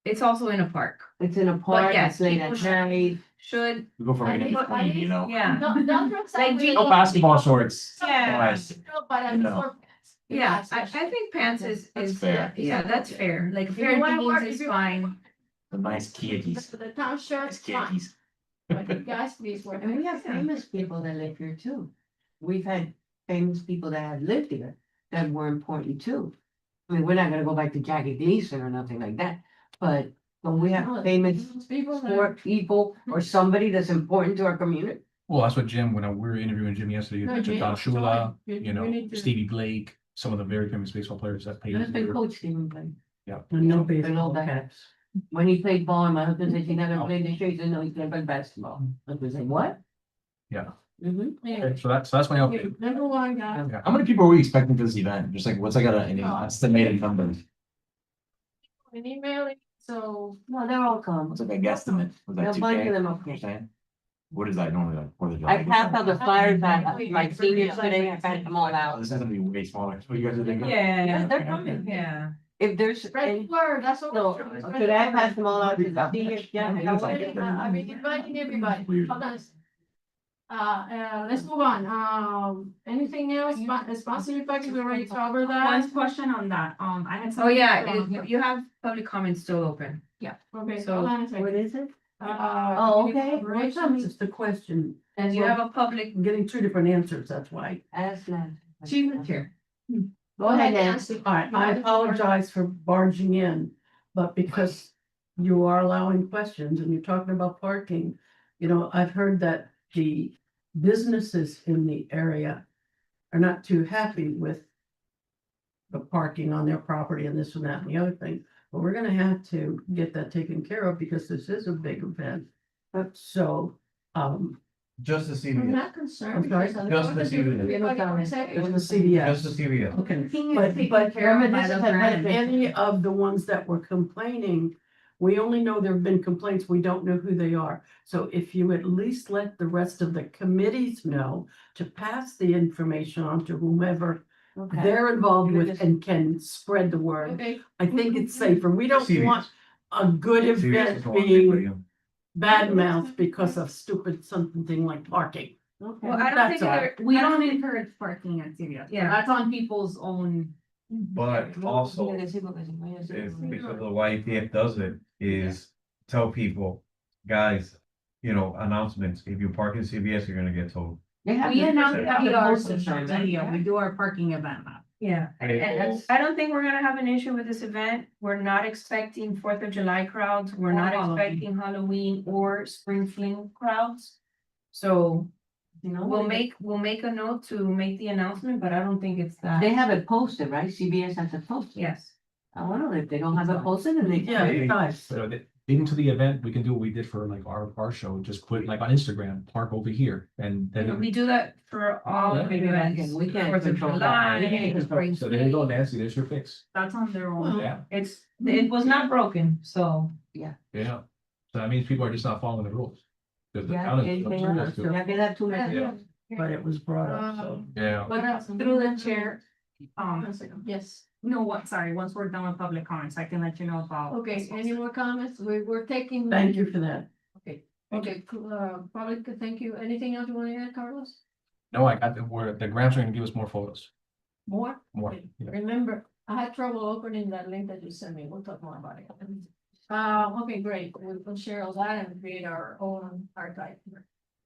S3: it's also in a park.
S7: It's in a park,
S3: yes,
S7: it's late
S3: people
S7: at
S3: should-
S7: night.
S3: Should,
S6: We go for
S1: I
S6: it,
S1: think-
S6: you know?
S3: yeah,
S1: Don't dress up.
S3: Like
S1: with-
S3: jeans.
S6: No basketball shorts.
S3: Yeah.
S6: Guys.
S1: No, but I'm
S6: No.
S1: for-
S3: yeah, I think pants is,
S6: That's
S3: is,
S6: fair.
S3: yeah, that's fair, like a
S1: If you
S3: pair of
S1: wanna wear-
S3: jeans
S1: if
S3: is
S1: you-
S3: fine.
S6: The nice khakis.
S1: The town shirt's
S6: Nice
S1: fine,
S6: khakis.
S1: but you guys please wear.
S7: And we have famous people that live here too. We've had famous people that have lived here that were important too. I mean, we're not gonna go back to Jackie Gleason or nothing like that, but when we have famous
S1: People that.
S7: sport people or somebody that's important to our community.
S10: Well, that's what Jim, when we were interviewing Jim yesterday,
S1: No,
S10: to
S1: Jim,
S10: Don Shula,
S1: you
S10: you know,
S1: need to-
S10: Stevie Blake, some of the very famous baseball players that played.
S7: That's been coach Stephen Blake.
S10: Yeah.
S7: No baseball caps. When he played ball, and my husband said he never played the streets, and no, he played basketball. I was like, what?
S10: Yeah.
S7: Mm-hmm.
S1: Anyway,
S10: Okay, so that's my update.
S1: Number one, guy.
S10: Yeah.
S6: How many people are we expecting for this event? Just like, what's like an estimated number?
S1: an email it, so.
S7: No, they're all come.
S6: What's like a guesstimate? Was
S7: A
S6: that two
S7: bunch
S6: K?
S7: of them, okay.
S6: What is that normally like? What is it?
S7: I passed out the flyers at my seniors today, I passed them all
S6: Oh,
S7: out.
S6: this is gonna be way smaller. What you guys are thinking?
S7: Yeah, they're coming.
S3: Yeah.
S7: If there's
S1: Spread
S7: any,
S1: the word, that's what.
S7: no,
S1: we're doing, spread
S7: could
S1: the
S7: I
S1: word.
S7: pass them all out to the seniors? Yeah.
S1: I've been inviting everybody. Hold on. Let's move on. Anything else? Sponsored package, we already covered that.
S2: One question on that, I had.
S3: Oh,
S2: somebody
S3: yeah,
S2: from-
S3: you have public comments still open.
S1: Okay,
S3: So,
S1: hold on a
S7: What
S1: second.
S7: is it?
S1: Uh,
S7: Oh, okay.
S1: Rachel,
S12: It's the question,
S3: And you have a public,
S12: I'm getting two different answers, that's why.
S7: Ask that.
S3: she's the chair.
S7: Go ahead, Nancy.
S1: Nancy.
S12: All right, I apologize for barging in, but because you are allowing questions and you're talking about parking, you know, I've heard that the businesses in the area are not too happy with the parking on their property and this and that and the other thing, but we're gonna have to get that taken care of because this is a big event. So,
S6: Just the
S1: I'm
S6: CVS.
S1: not concerned.
S12: I'm sorry?
S1: because I
S6: Just the
S1: wanted to-
S6: CVS.
S1: everybody wanna say-
S12: it was the
S6: Just the
S12: CVS.
S6: CVS.
S12: Okay,
S2: Thing is
S12: but,
S2: taken
S12: but
S2: care of
S7: remember,
S2: by
S7: this
S2: the
S7: is a
S2: brand.
S12: any of the ones that were complaining, we only know there have been complaints, we don't know who they are. So if you at least let the rest of the committees know to pass the information on to whomever
S7: Okay.
S12: they're involved with
S7: Just-
S12: and can spread the word,
S1: Okay,
S12: I think it's safer. We don't
S6: CVS.
S12: want a good
S6: CVS is
S12: event
S6: the one
S12: being
S6: for you.
S12: bad mouthed because of stupid something like parking.
S7: Okay.
S3: Well, I don't
S12: That's
S3: think
S12: all.
S3: there,
S2: We don't encourage parking at CVS,
S3: Yeah.
S2: that's on people's own.
S9: But also, is because the YPF does it, is tell people, guys, you know, announcements, if you park in CVS, you're gonna get told.
S7: They have
S2: We
S7: the-
S2: announce
S7: they
S2: that
S7: have
S2: we
S7: the
S2: are
S7: posters
S2: social
S7: on that.
S2: media, we do our parking event map.
S3: yeah, and I don't think we're gonna have an issue with this event. We're not expecting Fourth of July crowds. We're
S2: Or
S3: not
S2: Halloween.
S3: expecting Halloween or spring fling crowds. So
S7: You know,
S3: we'll make a note to make the announcement, but I don't think it's that.
S7: they have it posted, right? CBS has it posted.
S3: Yes.
S7: I wonder if they don't have it posted and they.
S12: Yeah, guys.
S10: So leading to the event, we can do what we did for like our show, just put like on Instagram, park over here, and then.
S3: We do that for all of the events.
S7: We can't
S3: Fourth of
S7: control
S3: July,
S7: that. We can't control-
S3: spring
S10: So there you go,
S3: fling.
S10: Nancy, there's your fix.
S2: That's on their own.
S10: Yeah,
S3: It was not broken, so.
S10: yeah. So that means people are just not following the rules. 'Cause the
S7: Yeah,
S10: town is-
S7: anything else? Yeah, they have too many.
S10: Yeah.
S12: But it was brought up, so.
S10: Yeah.
S2: But through the chair,
S1: yes,
S2: no, what, sorry, once we're done with public comments, I can let you know about.
S1: okay, any more comments? We're taking.
S12: Thank you for that.
S1: Okay, probably, thank you. Anything else you want to add, Carlos?
S10: No, I got the grants are gonna give us more photos,
S1: More?
S10: more.
S1: Okay.
S10: Yeah.
S1: Remember, I had trouble opening that link that you sent me. We'll talk more about it. Okay, great. We'll share all that and create our own archive.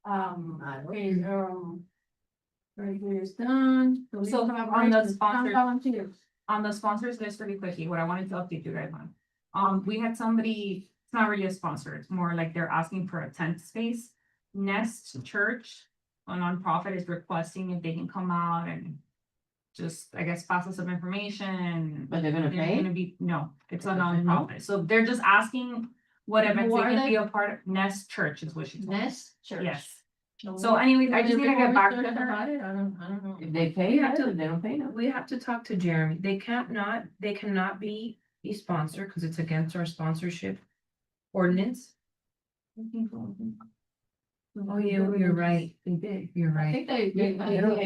S1: Okay, very good, it's done.
S2: So on the
S1: collaboration,
S2: sponsor-
S1: volunteers.
S2: On the sponsors list really quickly, what I wanted to update you guys on. We had somebody, it's not really a sponsor, it's more like they're asking for a tent space. Nest Church, a nonprofit, is requesting if they can come out and just, I guess, pass us some information.
S7: But they're gonna
S2: They're
S7: pay?
S2: gonna be, no, it's a
S1: Okay, no.
S2: nonprofit, so they're just asking what events
S1: Who
S2: they
S1: are
S2: can
S1: they?
S2: be a part of. Nest Church is what she told me.
S1: Nest Church.
S2: Yes, so anyways, I just need to get back to her.
S1: About it, I don't know.
S7: If they pay,
S3: have to-
S7: if they don't pay, no.
S3: We have to talk to Jeremy. They cannot be a sponsor because it's against our sponsorship ordinance. Oh, yeah, you're right.
S1: They did.
S3: You're
S1: I
S3: right.
S1: think they.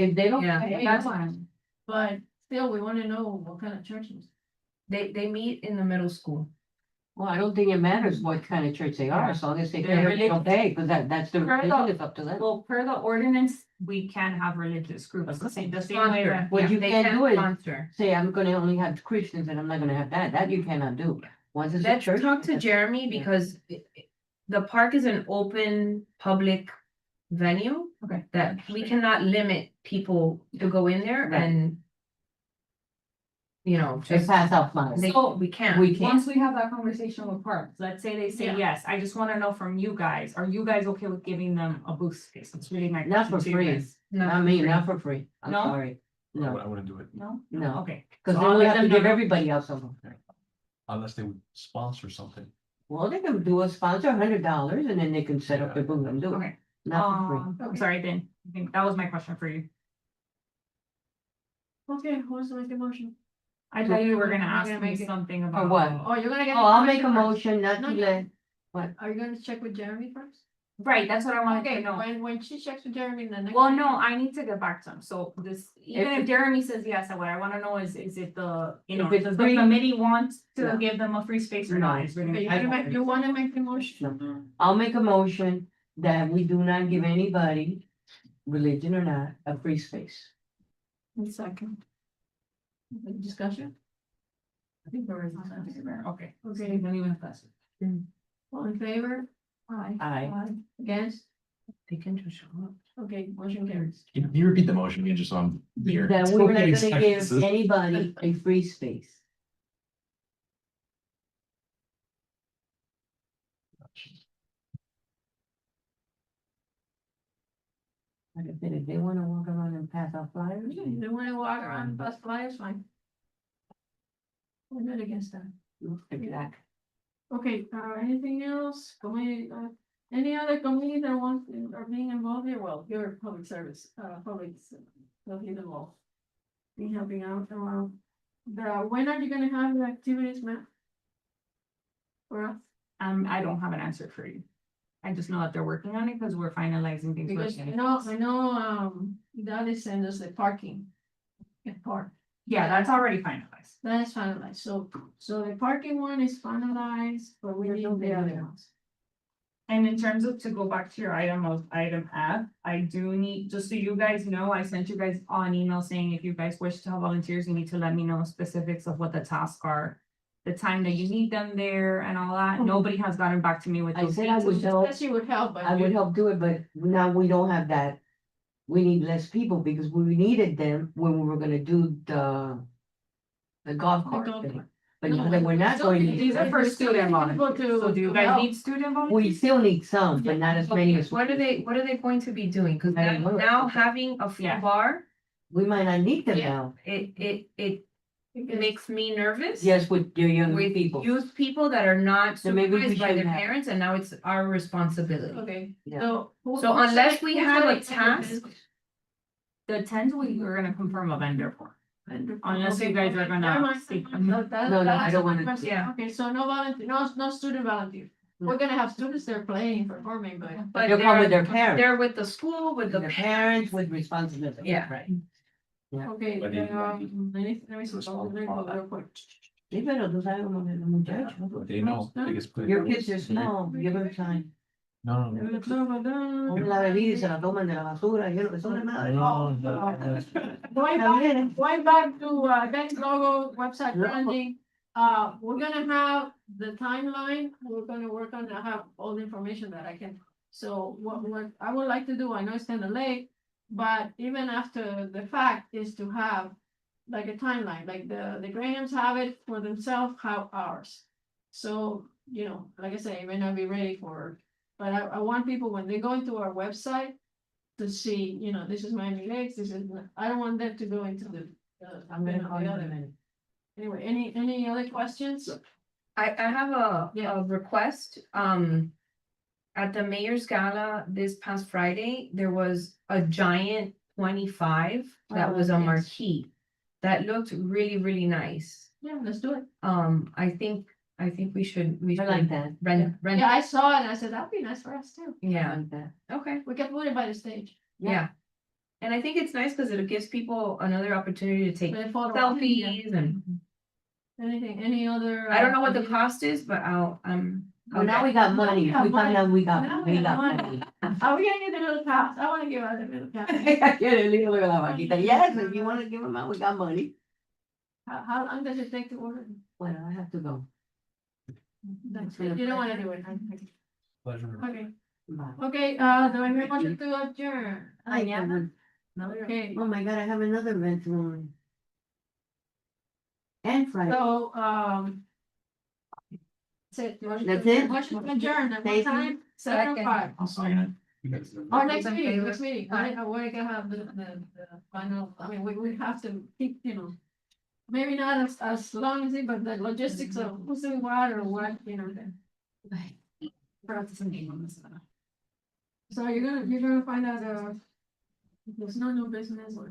S7: If they don't
S3: Yeah.
S7: pay,
S1: That's fine. But still, we wanna know what kind of churches.
S3: They meet in the middle school.
S7: well, I don't think it matters what kind of church they are, as long as they
S2: They're
S7: pay, they don't pay, because that's the,
S2: Correct.
S7: it's up to them.
S2: Well, per the ordinance, we can have religious groups, the same way
S3: Sponsor.
S2: that.
S7: What
S3: Yeah,
S7: you
S3: they
S7: can't do is-
S3: sponsor.
S7: Say, I'm gonna only have Christians and I'm not gonna have that you cannot do. Once it's a
S3: Let's
S7: church.
S3: talk to
S7: it's a-
S3: Jeremy
S7: Yeah.
S3: because the park is an open public venue.
S2: Okay.
S3: That we cannot limit people to go in there
S7: Right.
S3: and. You know,
S7: They
S3: just,
S7: pass out flyers.
S3: we can't.
S7: We can't.
S2: Once we have that conversation with parks, let's say they say
S1: Yeah.
S2: yes, I just wanna know from you guys, are you guys okay with giving them a booth space? It's really my
S7: Not
S2: question
S7: for
S2: to you
S7: free.
S2: guys.
S7: Not me, not for free. I'm
S2: No?
S7: sorry.
S10: I
S7: No,
S10: wouldn't do it
S2: No?
S7: no,
S2: Okay.
S7: because
S2: So
S7: then
S2: I'll
S7: we
S2: let
S7: have to
S2: them
S7: give
S2: know.
S7: everybody else something.
S10: unless they would sponsor something.
S7: Well, they can do a sponsor $100 and then they can set up their booth and do it.
S2: Okay.
S7: Not for free.
S2: I'm sorry, then, I think that was my question for you.
S1: Okay, who's like the motion?
S2: I thought you were gonna
S1: We're
S2: ask
S1: gonna
S2: me
S1: make it-
S2: something
S7: For
S2: about.
S7: what?
S1: Oh, you're gonna get.
S7: Oh, I'll make a
S1: information first.
S7: motion not
S1: No,
S7: to
S1: no.
S7: let,
S1: Are you gonna check with Jeremy first?
S2: Right, that's what I wanted to
S1: Okay,
S2: know.
S1: when she checks with Jeremy, then. next
S2: Well,
S1: time-
S2: no, I need to get back to him, so this, even if Jeremy says yes, what I wanna know is it the, you know,
S7: If it's
S2: does the
S7: free-
S2: committee want to
S7: Yeah.
S2: give them a free space or
S7: No.
S2: not? Is really-
S1: Okay, you wanna make the motion?
S7: I'll make a motion that we do not give anybody, religion or not, a free space.
S1: Second. Any discussion?
S2: I think there is a sense there. Okay.
S1: Okay.
S2: Don't even pass it.
S1: All in favor?
S7: Aye.
S1: Against?
S3: They can just show up.
S1: Okay, motion carries.
S6: Can you repeat the motion again, just so I'm clear?
S7: That we're not
S6: Okay,
S7: gonna give
S6: sorry.
S7: anybody a free space. Like I said, if they wanna walk around and pass out flyers.
S1: They wanna walk around, bus flyers, fine. We're not against that.
S7: Exactly.
S1: Okay, anything else? Any other committees that are being involved here? Well, your public service, will be involved. Be helping out, when are you gonna have the activities, ma'am? For us?
S2: I don't have an answer for you. I just know that they're working on it because we're finalizing things.
S1: Because
S2: first.
S1: I know, that is send us the parking. Park,
S2: Yeah, that's already finalized.
S1: that is finalized, so the parking one is finalized, but we need the other ones.
S2: And in terms of, to go back to your item F, I do need, just so you guys know, I sent you guys all an email saying if you guys wish to have volunteers, you need to let me know specifics of what the tasks are. The time that you need them there and all that. Nobody has gotten back to me with
S7: I
S2: those.
S7: said I would
S2: details.
S7: help,
S1: Said she would help, but.
S7: I would help do it, but now we don't have that. We need less people because we needed them when we were gonna do the golf
S1: The
S7: cart
S1: golf
S7: thing.
S1: cart.
S7: But now that we're not going to.
S2: These are for student volunteers. So do you guys need student volunteers?
S7: We still need some, but not as many as.
S3: What are they going to be doing? Cause
S7: I don't know.
S3: now having a full
S2: Yeah.
S3: bar,
S7: We might not need them
S1: Yeah.
S7: now.
S3: it
S1: Because-
S3: makes me nervous.
S7: Yes, with your young
S3: With
S7: people.
S3: youth people that are not
S7: So maybe we
S3: supervised by their
S7: should have-
S3: parents, and now it's our responsibility.
S1: Okay,
S7: Yeah.
S1: so.
S3: So unless we have a task.
S2: The tens we're gonna confirm a vendor for. Unless you
S1: Okay,
S2: guys are
S1: okay,
S2: gonna
S1: never mind.
S2: stick-
S1: No, that-
S7: No, I
S1: that's
S7: don't
S1: my
S7: wanna-
S1: question.
S3: yeah.
S1: Okay, so no volunteer, no student volunteer. We're gonna have students there playing, performing, but.
S3: But
S7: They'll come with
S3: they're,
S7: their parents,
S3: they're with the school, with
S7: the
S3: the
S7: parents with responsibility.
S3: Yeah.
S7: Right.
S1: Okay,
S6: But they-
S1: let me see. Real quick.
S7: Sí, pero tú sabes cómo es los muchachos.
S10: They know, they just put it-
S7: Your kids are small, give them time.
S10: No, no,
S7: Ponen la bebida y se la toman de la basura, yo lo que son de madre.
S10: no, no, no.
S1: Going back to, event logo, website branding, we're gonna have the timeline, we're gonna work on, I have all the information that I can. So what I would like to do, I know it's kind of late, but even after the fact is to have like a timeline, like the Grahams have it for themselves, have ours. So, like I say, it may not be ready for, but I want people, when they go into our website, to see, this is Miami Lakes, this is, I don't want them to go into the.
S7: I'm gonna call
S1: the
S7: you in a
S1: other.
S7: minute.
S1: Anyway, any other questions?
S3: I have
S1: Yeah.
S3: a request, at the mayor's gala this past Friday, there was a giant 25 that
S1: Oh,
S3: was a
S1: yes.
S3: marquee. That looked really, really nice.
S1: Yeah, let's do it.
S3: I think we should
S7: I like that.
S3: rent,
S1: Yeah, I saw it and I said, that'd be nice for us too.
S7: I
S3: yeah,
S7: like that.
S3: okay,
S1: We can put it by the stage.
S3: yeah. And I think it's nice because it gives people another opportunity to take
S1: The photo.
S3: selfies and,
S1: Anything, any other?
S3: I don't know what the cost is, but
S7: Well, now we got money.
S1: we have
S7: We found out we got,
S1: Now
S7: we got
S1: money.
S7: money.
S1: Are we gonna get the little pass? I wanna give out the little pass.
S7: Look at la vaquita. Yes, if you wanna give them out, we got money.
S1: How long does it take to order?
S7: Well, I have to go.
S1: That's it. You don't wanna do it.
S10: Pleasure.
S1: Okay,
S7: Bye.
S1: okay, do I hear a motion to adjourn?
S7: I have-
S1: Okay,
S7: Oh my God, I have another event tomorrow. And Friday.
S1: so, that's it.
S7: That's it?
S1: Motion to adjourn, at what
S7: Thank you.
S1: time? 7:05.
S10: I'll sign it. You guys-
S1: Or next meeting, we're gonna have the final, I mean, we have to keep, maybe not as long as it, but the logistics of who's doing what or what,
S2: Forgot to send you on this.
S1: So you're gonna find out, if there's no new business or.